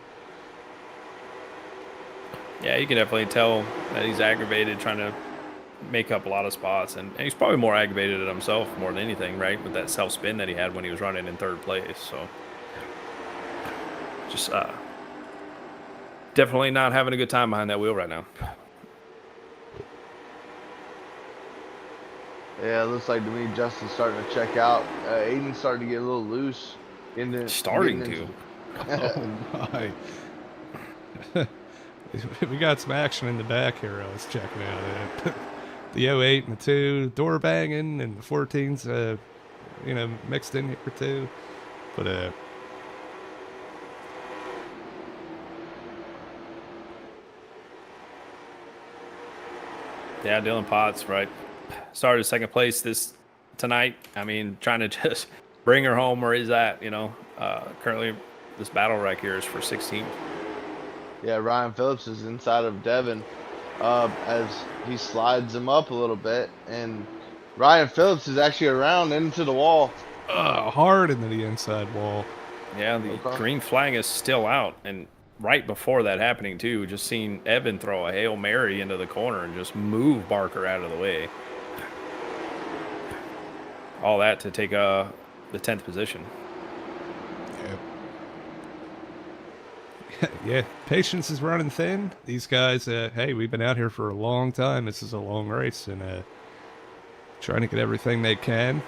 yeah, you can definitely tell that he's aggravated trying to make up a lot of spots. And he's probably more aggravated at himself more than anything, right? With that self-spin that he had when he was running in 3rd place. So, just definitely not having a good time behind that wheel right now. Yeah, it looks like to me Justin's starting to check out. Aiden's starting to get a little loose. Starting to. oh my. We got some action in the back here. I was checking out the 08 and the 2 door banging, and the 14s, mixed in here too. But yeah, Dylan Potts, right? Started 2nd place tonight. I mean, trying to just bring her home where he's at, currently this battle wreck here is for 16th. Yeah, Ryan Phillips is inside of Devin as he slides him up a little bit, and Ryan Phillips is actually around into the wall. hard into the inside wall. Yeah, the green flag is still out, and right before that happening too, just seen Evan throw a Hail Mary into the corner and just move Barker out of the way. All that to take the 10th position. Yeah, patience is running thin. These guys, hey, we've been out here for a long time. This is a long race, and trying to get everything they can.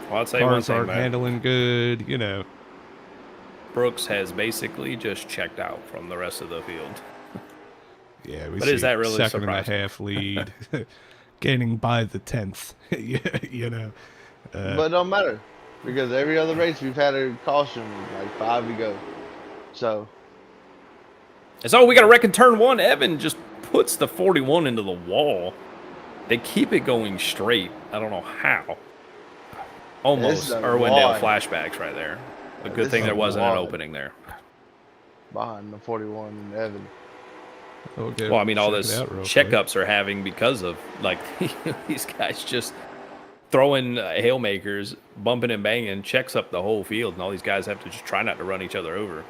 Well, I'd say one Cars thing, aren't man. handling good, Brooks has basically just checked out from the rest of the field. Yeah, we But see is that really second surprising? and a half lead, gaining by the 10th. But it don't matter because every other race we've had a caution like 5 to go. So We got a wreck in turn 1. Evan just puts the 41 into the wall. They keep it going straight. I don't know how. Almost This is a Irwindale line. flashbacks right there. A Yeah, good this thing is there a wasn't an line. opening there. behind the 41 and Evan. Okay, Well, I mean, all check it this out real quick. checkups are having because of like these guys just throwing haymakers, bumping and banging, checks up the whole field, and all these guys have to just try not to run each other over.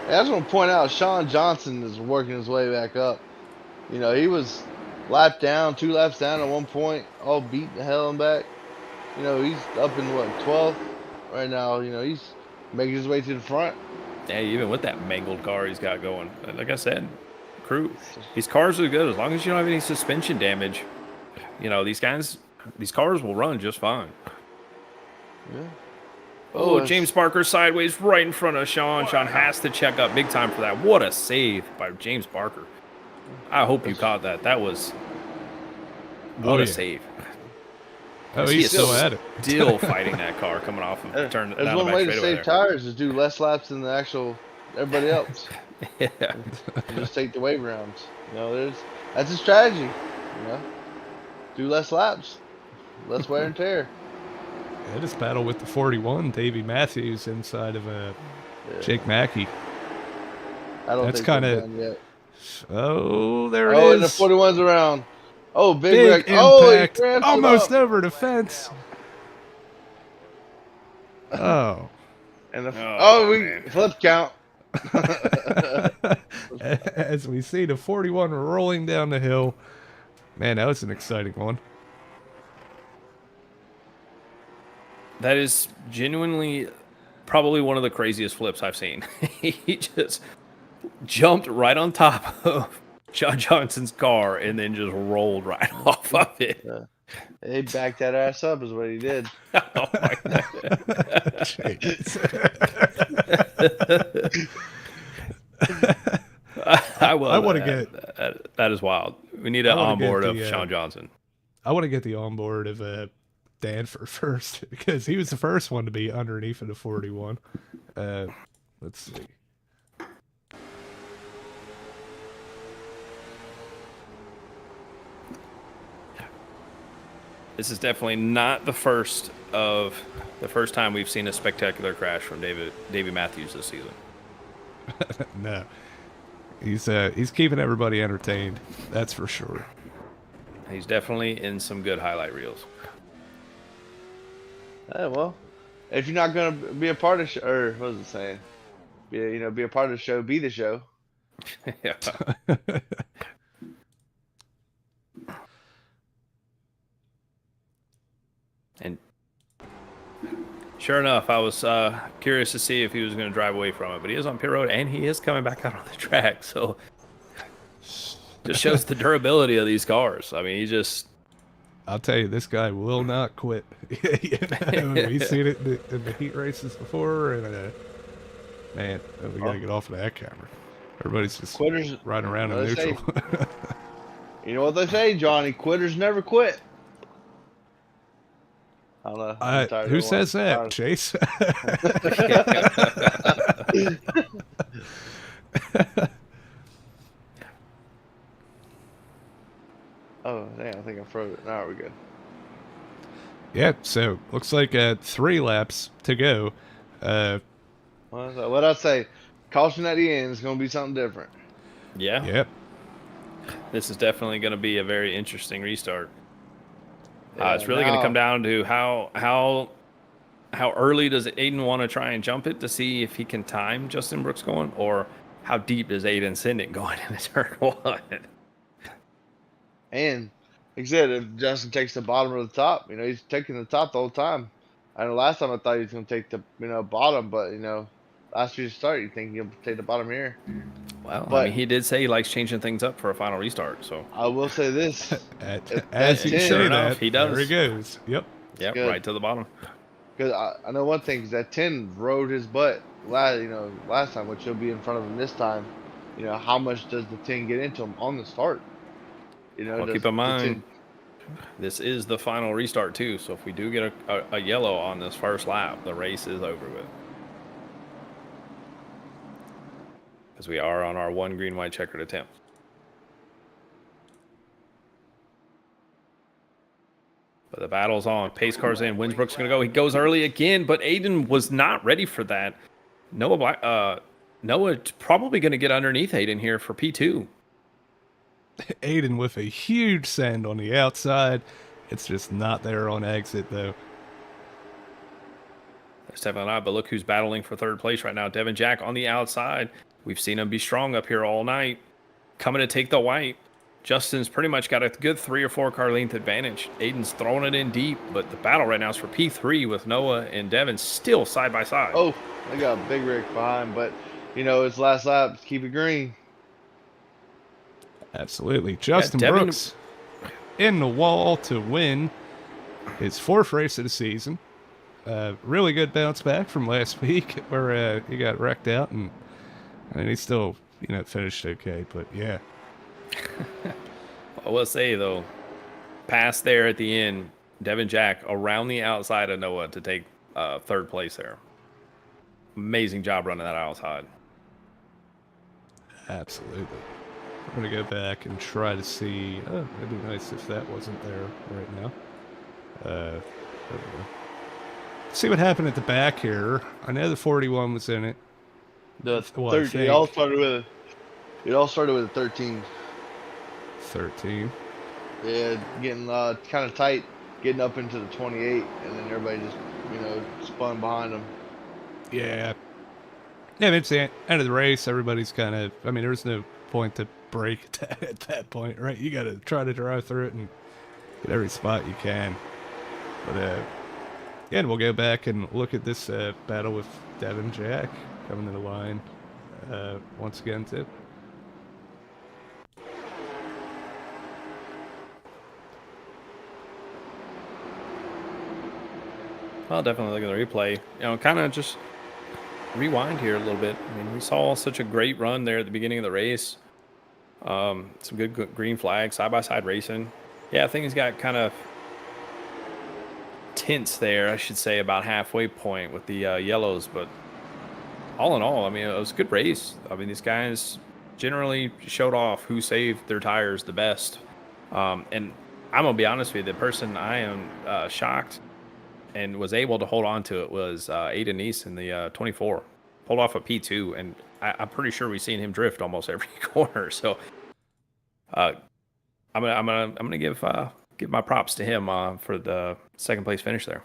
I just want to point out Sean Johnson is working his way back up. You know, he was lapped down, 2 laps down at one point, all beat the hell and back. You know, he's up in what, 12th right now. You know, he's making his way to the front. Yeah, even with that mangled car he's got going, like I said, crew, these cars are good as long as you don't have any suspension damage. You know, these cars will run just fine. Yeah. Oh, James Barker sideways right in front of Sean. Sean has to check up big time for that. What a save by James Barker. I hope you caught that. That was what a save. Oh, He he's is still at it. Still fighting that car coming off of turn There's down one the way back to straightaway save there. tires is do less laps than the actual everybody else. Yeah. You just take the wave rounds. That's a strategy. Do less laps, less wear and tear. I just battle with the 41, Davey Matthews, inside of Yeah. Jake Mackey. I don't That's think they're kinda- done yet. Oh, there it Oh, is. and the 41's around. Oh, big Big wreck. Oh, he impact. ramps it Almost up. over the fence. Oh. And we man. flip count. As we see the 41 rolling down the hill. Man, that was an exciting one. That is genuinely probably one of the craziest flips I've seen. He just jumped right on top of John Johnson's car and then just rolled right off of it. He backed that ass up is what he did. Oh my God. I want to get. That is wild. We need an onboard of Sean Johnson. I want to get the onboard of Danford first because he was the first one to be underneath of the 41. Let's see. This is definitely not the first time we've seen a spectacular crash from Davey Matthews this season. No, he's keeping everybody entertained. That's for sure. He's definitely in some good highlight reels. Well, if you're not gonna be a part of or what was it saying? Be a part of the show. Be the show. Yeah. And sure enough, I was curious to see if he was going to drive away from it, but he is on pit road and he is coming back out on the track. So just shows the durability of these cars. I mean, I'll tell you, this guy will not quit. We've seen it in the heat races before, and man, we gotta get off of that camera. Everybody's just Quitters riding around in neutral. You know what they say, Johnny? Quitters never quit. I don't know. I'm tired Who of says that, one. Chase? Oh, damn, I think I froze it. Now we're good. Yeah, so looks like 3 laps to go. What I'd say, caution at the end is going to be something different. yeah. Yep. This is definitely going to be a very interesting restart. Yeah, It's really going to come down to how early does Aiden want to try and jump it to see if he can time Justin Brooks going, or how deep does Aiden send it going in turn 1? And like I said, if Justin takes the bottom or the top, he's taking the top the whole time. I know last time I thought he was going to take the bottom, but last year's start, you think he'll take the bottom here. Well, But- I mean, he did say he likes changing things up for a final restart. So I will say this. As you 10, say sure that, enough, he does. there he goes. Yep. yeah, good. right to the bottom. Because I know one thing is that 10 rode his butt last time, which he'll be in front of him this time. How much does the 10 get into him on the start? Well, does keep the in mind, 10 this is the final restart too. So if we do get a yellow on this first lap, the race is over with. Because we are on our 1 green, white checkered attempt. But the battle's on. Pace car's in. Winsbrook's going to go. He goes early again, but Aiden was not ready for that. Noah's probably going to get underneath Aiden here for P2. Aiden with a huge send on the outside. It's just not there on exit, though. There's definitely not, but look who's battling for third place right now. Devin Jack on the outside. We've seen him be strong up here all night. Coming to take the white. Justin's pretty much got a good 3 or 4 car length advantage. Aiden's throwing it in deep, but the battle right now is for P3 with Noah and Devin still side by side. Oh, they got a big rig behind, but it's last lap. Keep it green. Absolutely. Justin Devin- Brooks in the wall to win his 4th race of the season. Really good bounce back from last week where he got wrecked out, and he still, finished okay. But yeah, I will say though, pass there at the end, Devin Jack around the outside of Noah to take third place there. Amazing job running that outside. Absolutely. I'm gonna go back and try to see. Oh, it'd be nice if that wasn't there right now. There we go. See what happened at the back here. I know the 41 was in it. The Well, I third, think it all started with a 13. 13. Yeah, getting kind of tight, getting up into the 28, and then everybody just spun behind them. Yeah. Yeah, I mean, it's the end of the race. Everybody's kind of. I mean, there's no point to break at that point, right? You got to try to drive through it and get every spot you can. But yeah, and we'll go back and look at this battle with Devin Jack coming to the line once again too. I'll definitely look at the replay. Kind of just rewind here a little bit. I mean, we saw such a great run there at the beginning of the race. Some good green flags, side-by-side racing. Yeah, things got kind of tense there, I should say, about halfway point with the yellows. But all in all, I mean, it was a good race. I mean, these guys generally showed off who saved their tires the best. And I'm going to be honest with you, the person I am shocked and was able to hold on to it was Aiden Neese in the 24. Pulled off a P2, and I'm pretty sure we've seen him drift almost every corner. So I'm gonna give my props to him for the second place finish there.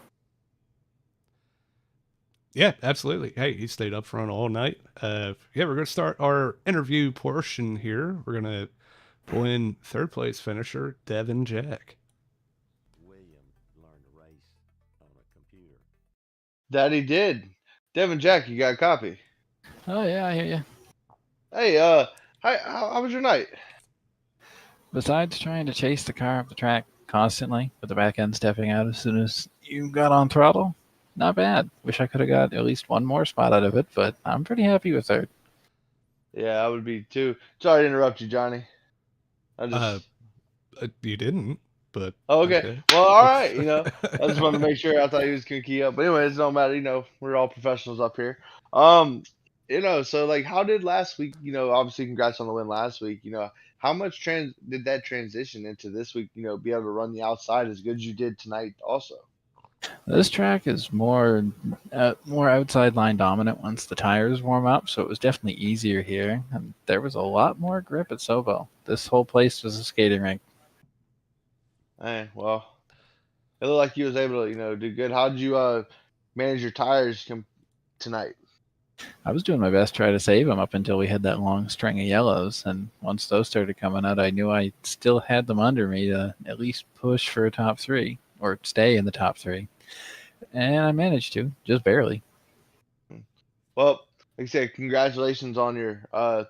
Yeah, absolutely. Hey, he stayed up front all night. Yeah, we're gonna start our interview portion here. We're gonna pull in third place finisher Devin Jack. That he did. Devin Jack, you got a copy? Oh yeah, I hear you. Hey, how was your night? Besides trying to chase the car up the track constantly, with the back end stepping out as soon as you got on throttle, not bad. Wish I could have got at least one more spot out of it, but I'm pretty happy with third. Yeah, I would be too. Sorry to interrupt you, Johnny. I just. You didn't, but Oh, okay. Well, all right. I just wanted to make sure. I thought he was gonna key up, but anyways, it don't matter. We're all professionals up here. So like, how did last week? Obviously, congrats on the win last week. How much did that transition into this week? Be able to run the outside as good as you did tonight, also. This track is more outside line dominant once the tires warm up, so it was definitely easier here. And there was a lot more grip at Sobo. This whole place was a skating rink. Hey, well, it looked like you was able to, do good. How did you manage your tires tonight? I was doing my best to try to save them up until we had that long string of yellows, and once those started coming out, I knew I still had them under me to at least push for a top three, or stay in the top three. And I managed to, just barely. Well, like I said, congratulations on your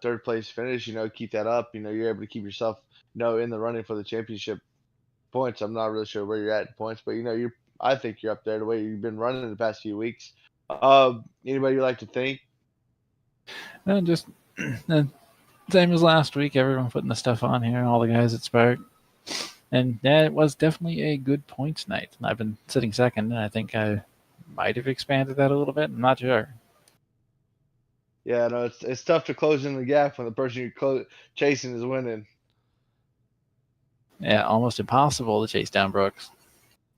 third place finish. Keep that up. You're able to keep yourself, in the running for the championship points. I'm not really sure where you're at in points, but I think you're up there the way you've been running in the past few weeks. Anybody you'd like to thank? And just same as last week, everyone putting the stuff on here, all the guys at Spark. And yeah, it was definitely a good points night. I've been sitting second, and I think I might have expanded that a little bit. I'm not sure. Yeah, no, it's tough to close in the gap when the person you're chasing is winning. Yeah, almost impossible to chase down Brooks.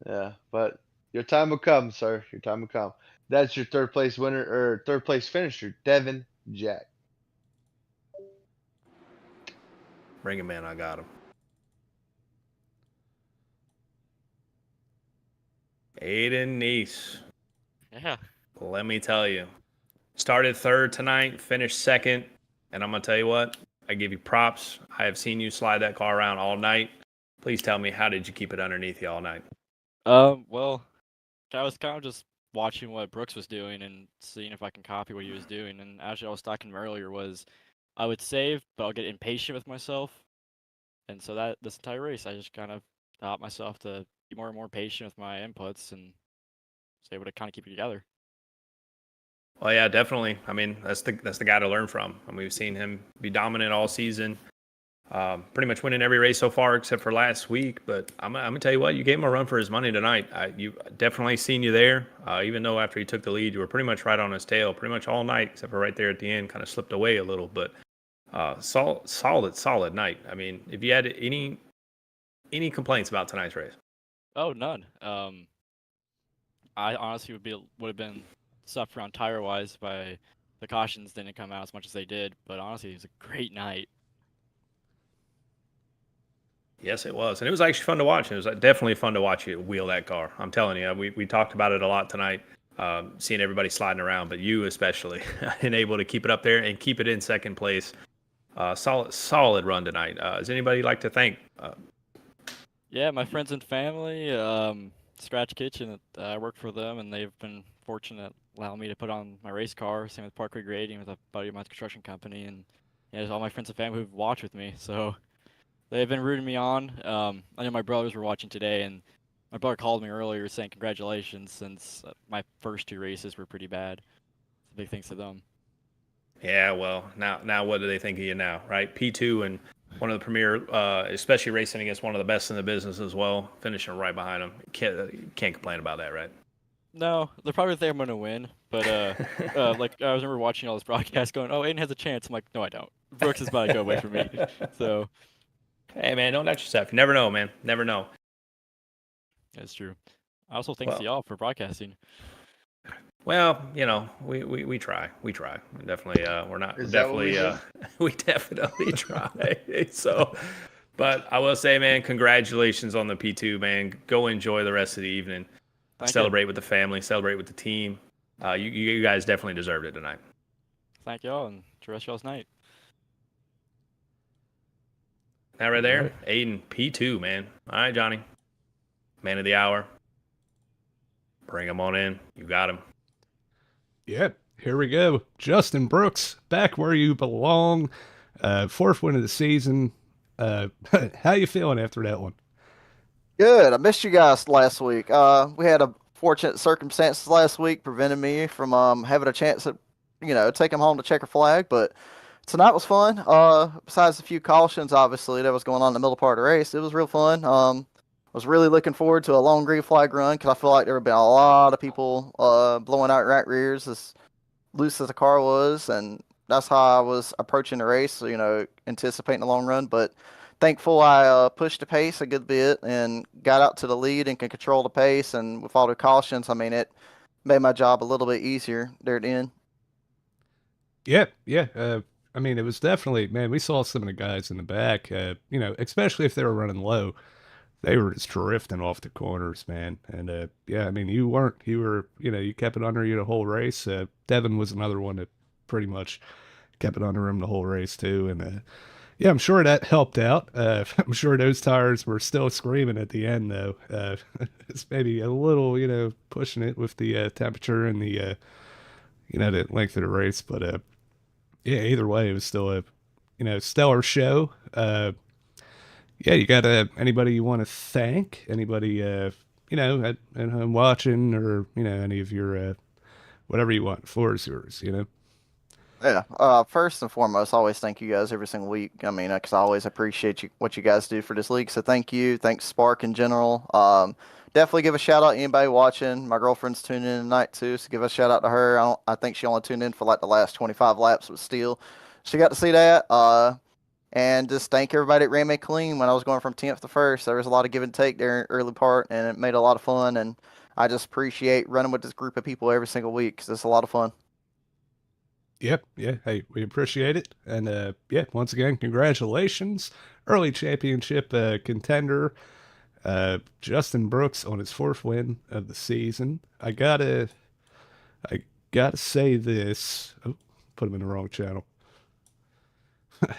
Yeah, but your time will come, sir. Your time will come. That's your third place winner or third place finisher, Devin Jack. Bring him in. I got him. Aiden Neese. Yeah. Let me tell you. Started third tonight, finished second, and I'm going to tell you what, I give you props. I have seen you slide that car around all night. Please tell me, how did you keep it underneath you all night? Well, I was kind of just watching what Brooks was doing and seeing if I can copy what he was doing. And actually, I was talking earlier was I would save, but I'll get impatient with myself. And so this entire race, I just kind of taught myself to be more and more patient with my inputs and was able to kind of keep it together. Well, yeah, definitely. I mean, that's the guy to learn from. I mean, we've seen him be dominant all season, pretty much winning every race so far except for last week. But I'm gonna tell you what, you gave him a run for his money tonight. You definitely seen you there. Even though after he took the lead, you were pretty much right on his tail, pretty much all night except for right there at the end, kind of slipped away a little. But Solid night. I mean, if you had any complaints about tonight's race? Oh, none. I honestly would have been stuffed around tire wise by the cautions didn't come out as much as they did. But honestly, it was a great night. Yes, it was, and it was actually fun to watch. It was definitely fun to watch you wheel that car. I'm telling you, we talked about it a lot tonight, seeing everybody sliding around, but you especially, and able to keep it up there and keep it in second place. Solid run tonight. Does anybody like to thank? Yeah, my friends and family, Scratch Kitchen. I work for them, and they've been fortunate allowing me to put on my race car. Same with Parkway Grading with a buddy of mine's construction company, and yeah, there's all my friends and family who've watched with me. So they've been rooting me on. I know my brothers were watching today, and my brother called me earlier saying congratulations since my first 2 races were pretty bad. So big thanks to them. Yeah, well, now what do they think of you now, right? P2 and one of the premier, especially racing against one of the best in the business as well, finishing right behind them. Can't complain about that, right? No, they're probably think I'm gonna win, but like I remember watching all this broadcast going, "Oh, Aiden has a chance." I'm like, "No, I don't. Brooks is about to go away from me." So Hey, man, don't doubt yourself. You never know, man. Never know. that's true. I also thanks to Well, y'all for broadcasting. well, we try. We try. Definitely, we're not. We're Is that what we definitely, do? we definitely try. So, but I will say, man, congratulations on the P2, man. Go enjoy the rest of the evening. Thank you. Celebrate with the family. Celebrate with the team. You guys definitely deserved it tonight. Thank y'all, and the rest of y'all's night. That right there, Right. Aiden, P2, man. All right, Johnny. Man of the hour. Bring him on in. You got him. Yep, here we go. Justin Brooks, back where you belong. 4th win of the season. How you feeling after that one? Good. I missed you guys last week. We had a fortunate circumstances last week prevented me from having a chance at, take him home to checker flag. But tonight was fun. Besides a few cautions, obviously, that was going on in the middle part of the race, it was real fun. Was really looking forward to a long green flag run because I feel like there have been a lot of people blowing out right rears as loose as the car was, and that's how I was approaching the race. So, anticipating a long run, but thankful I pushed the pace a good bit and got out to the lead and can control the pace. And with all the cautions, I mean, it made my job a little bit easier there at the end. Yeah. I mean, it was definitely, man, we saw some of the guys in the back, especially if they were running low. They were just drifting off the corners, man. And yeah, I mean, you weren't. You were, you kept it under you the whole race. Devin was another one that pretty much kept it under him the whole race too. And yeah, I'm sure that helped out. I'm sure those tires were still screaming at the end though. It's maybe a little, pushing it with the temperature and the, the length of the race. But yeah, either way, it was still a, stellar show. Yeah, you got anybody you want to thank? Anybody, at home watching, or any of your whatever you want. Floor is yours. Yeah. First and foremost, I always thank you guys every single week. I mean, because I always appreciate what you guys do for this league. So thank you. Thanks Spark in general. Definitely give a shout out to anybody watching. My girlfriend's tuning in tonight too, so give a shout out to her. I think she only tuned in for like the last 25 laps, but still, she got to see that. And just thank everybody that ran me clean when I was going from 10th to 1st. There was a lot of give and take there in the early part, and it made a lot of fun. And I just appreciate running with this group of people every single week because it's a lot of fun. Yep. Yeah. Hey, we appreciate it. And yeah, once again, congratulations. Early championship contender, Justin Brooks on his 4th win of the season. I gotta say this. Oh, put him in the wrong channel.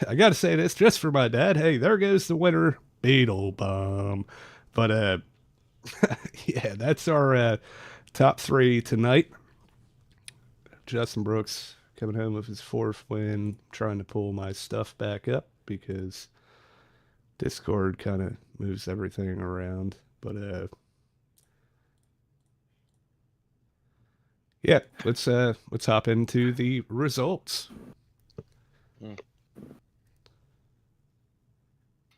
I gotta say this just for my dad. Hey, there goes the winner, Beetle Bomb. But yeah, that's our top 3 tonight. Justin Brooks coming home with his 4th win, trying to pull my stuff back up because Discord kind of moves everything around. But yeah, let's hop into the results.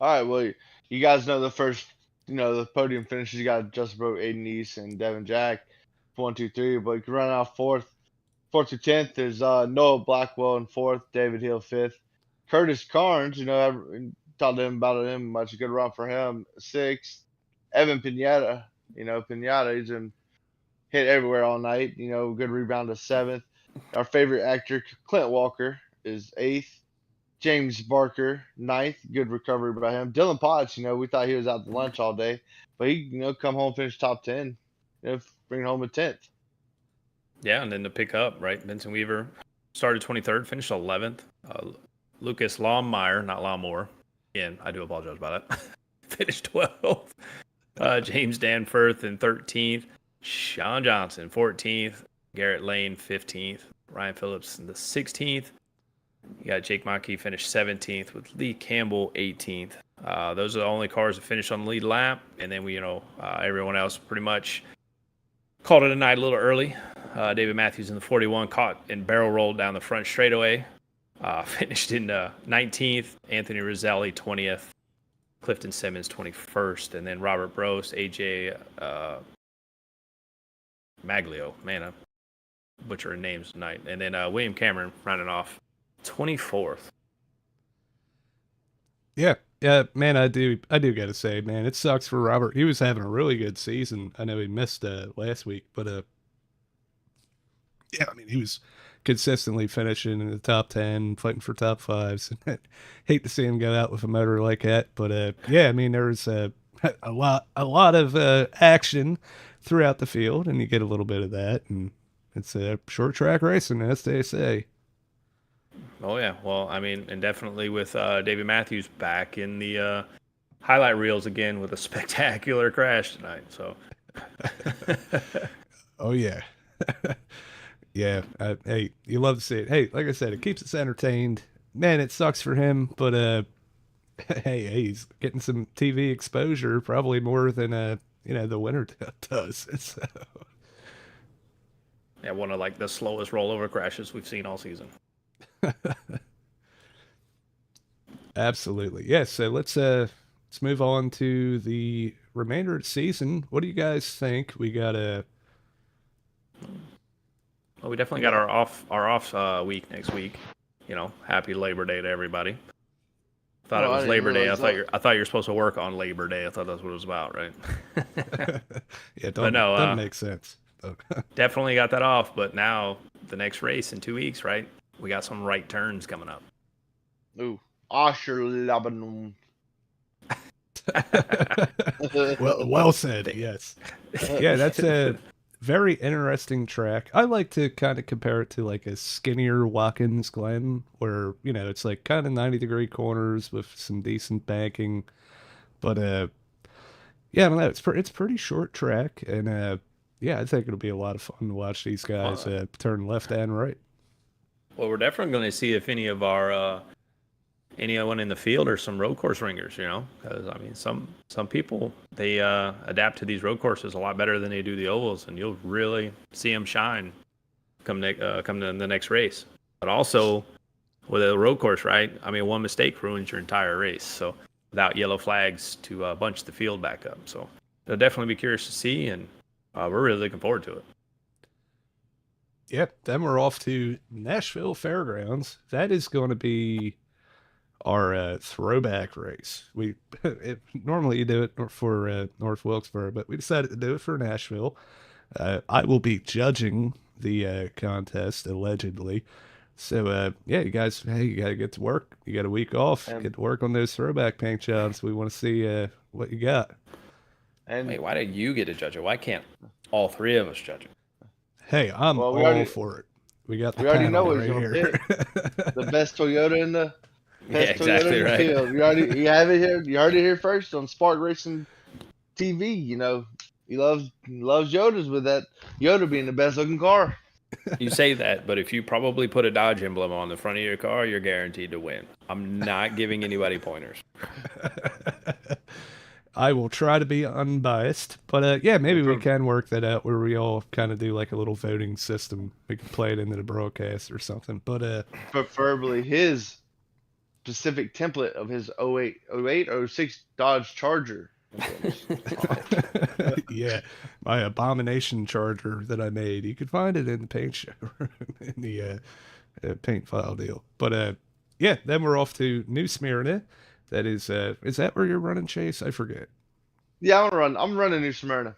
All right, well, you guys know the first, the podium finishes. You got Justin Bro, Aiden East, and Devin Jack, 1, 2, 3. But you can run out fourth through 10th. There's Noah Blackwell in 4th, David Hill 5th, Curtis Carnes, I talked to him about him much. A good run for him. 6th. Evan Pienta, Pienta, he's been hit everywhere all night. Good rebound to 7th. Our favorite actor, Clint Walker, is 8th. James Barker, 9th. Good recovery by him. Dylan Potts, we thought he was out to lunch all day, but he, come home, finish top 10, bring home a 10th. Yeah, and then to pick up, right? Vincent Weaver started 23rd, finished 11th. Lucas Lawnmeyer, not Lawnmower. Again, I do apologize about that. Finished 12th. James Danforth in 13th. Sean Johnson, 14th. Garrett Lane, 15th. Ryan Phillips in the 16th. You got Jake Monkey finished 17th with Lee Campbell 18th. Those are the only cars that finished on the lead lap. And then everyone else pretty much called it a night a little early. David Matthews in the 41 caught and barrel rolled down the front straightaway. Finished in 19th. Anthony Roselli 20th. Clifton Simmons 21st. And then Robert Brose, AJ Maglio. Man, I'm butchering names tonight. And then William Cameron rounding off 24th. Yeah, man, I do gotta say, man, it sucks for Robert. He was having a really good season. I know he missed last week, but yeah, I mean, he was consistently finishing in the top 10, fighting for top 5s. Hate to see him go out with a motor like that, but yeah, I mean, there was a lot of action throughout the field, and you get a little bit of that, and it's a short track racing, as they say. Oh yeah, well, I mean, and definitely with David Matthews back in the highlight reels again with a spectacular crash tonight. So, oh yeah, yeah. Hey, you love to see it. Hey, like I said, it keeps us entertained. Man, it sucks for him, but hey, he's getting some TV exposure, probably more than the winner does. So. Yeah, one of like the slowest rollover crashes we've seen all season. Absolutely. Yes. So let's move on to the remainder of the season. What do you guys think? We got Well, we definitely got our off week next week. Happy Labor Day to everybody. Thought it was Labor Day. I thought you were supposed to work on Labor Day. I thought that's what it was about, right? Yeah, doesn't make sense. Definitely got that off, but now the next race in 2 weeks, right? We got some right turns coming up. Ooh, Asher Lebanon. well said. Yes. Yeah, that's a very interesting track. I like to kind of compare it to like a skinnier Watkins Glen, where it's like kind of 90-degree corners with some decent banking. But yeah, I don't know. It's pretty short track, and yeah, I think it'll be a lot of fun to watch these guys turn left and right. Well, we're definitely going to see if any of our anyone in the field are some road course ringers, because I mean, some people they adapt to these road courses a lot better than they do the ovals, and you'll really see them shine come to the next race. But also with a road course, right? I mean, one mistake ruins your entire race. So without yellow flags to bunch the field back up, so they'll definitely be curious to see, and we're really looking forward to it. Yep. Then we're off to Nashville Fairgrounds. That is going to be our throwback race. Normally you do it for North Wilkesboro, but we decided to do it for Nashville. I will be judging the contest, allegedly. So, yeah, you guys, hey, you got to get to work. You got a week off. Get to work on those throwback paint jobs. We want to see what you got. And wait, why do you get to judge it? Why can't all three of us judge it? Hey, I'm all for it. We already know what right here. The best Toyota in the exactly right. Field. You have it here. You heard it here first on Spark Racing TV. He loves Yodas, with that Yoda being the best looking car. You say that, but if you probably put a Dodge emblem on the front of your car, you're guaranteed to win. I'm not giving anybody pointers. I will try to be unbiased, but yeah, maybe we can work that out where we all kind of do like a little voting system. We can play it into the broadcast or something. But preferably his specific template of his 06 Dodge Charger. Yeah, my abomination Charger that I made. You could find it in the paint show, in the paint file deal. But yeah, then we're off to New Smyrna. That is that where you're running, Chase? I forget. Yeah, I'm running New Smyrna.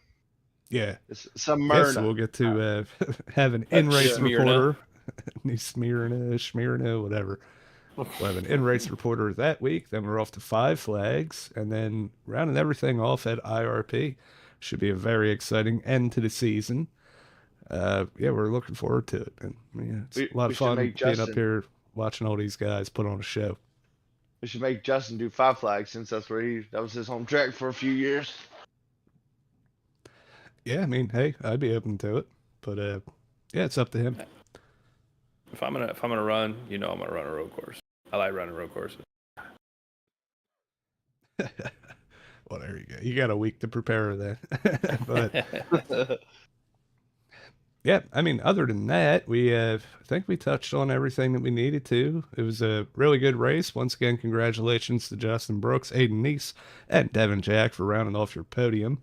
Yeah. It's Yes, Smyrna. we'll get to have an in-race Smyrna. reporter. New Smyrna, whatever. We'll have an in-race reporter that week. Then we're off to Five Flags, and then rounding everything off at IRP. Should be a very exciting end to the season. Yeah, we're looking forward to it. And yeah, it's a lot We of should fun make being up Justin. here watching all these guys put on a show. We should make Justin do Five Flags since that was his home track for a few years. Yeah, I mean, hey, I'd be open to it, but yeah, it's up to him. If I'm gonna run, I'm gonna run a road course. I like running road courses. Well, there you go. You got a week to prepare that. But yeah, I mean, other than that, I think we touched on everything that we needed to. It was a really good race. Once again, congratulations to Justin Brooks, Aiden Neese, and Devin Jack for rounding off your podium.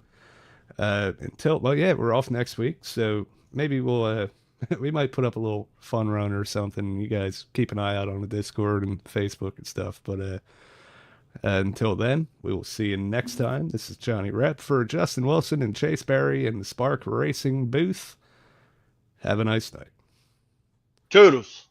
Well, yeah, we're off next week, so maybe we'll we might put up a little fun run or something. You guys keep an eye out on the Discord and Facebook and stuff. But until then, we will see you next time. This is Johnny Rep for Justin Wilson and Chase Berry in the Spark Racing booth. Have a nice night. Toodles.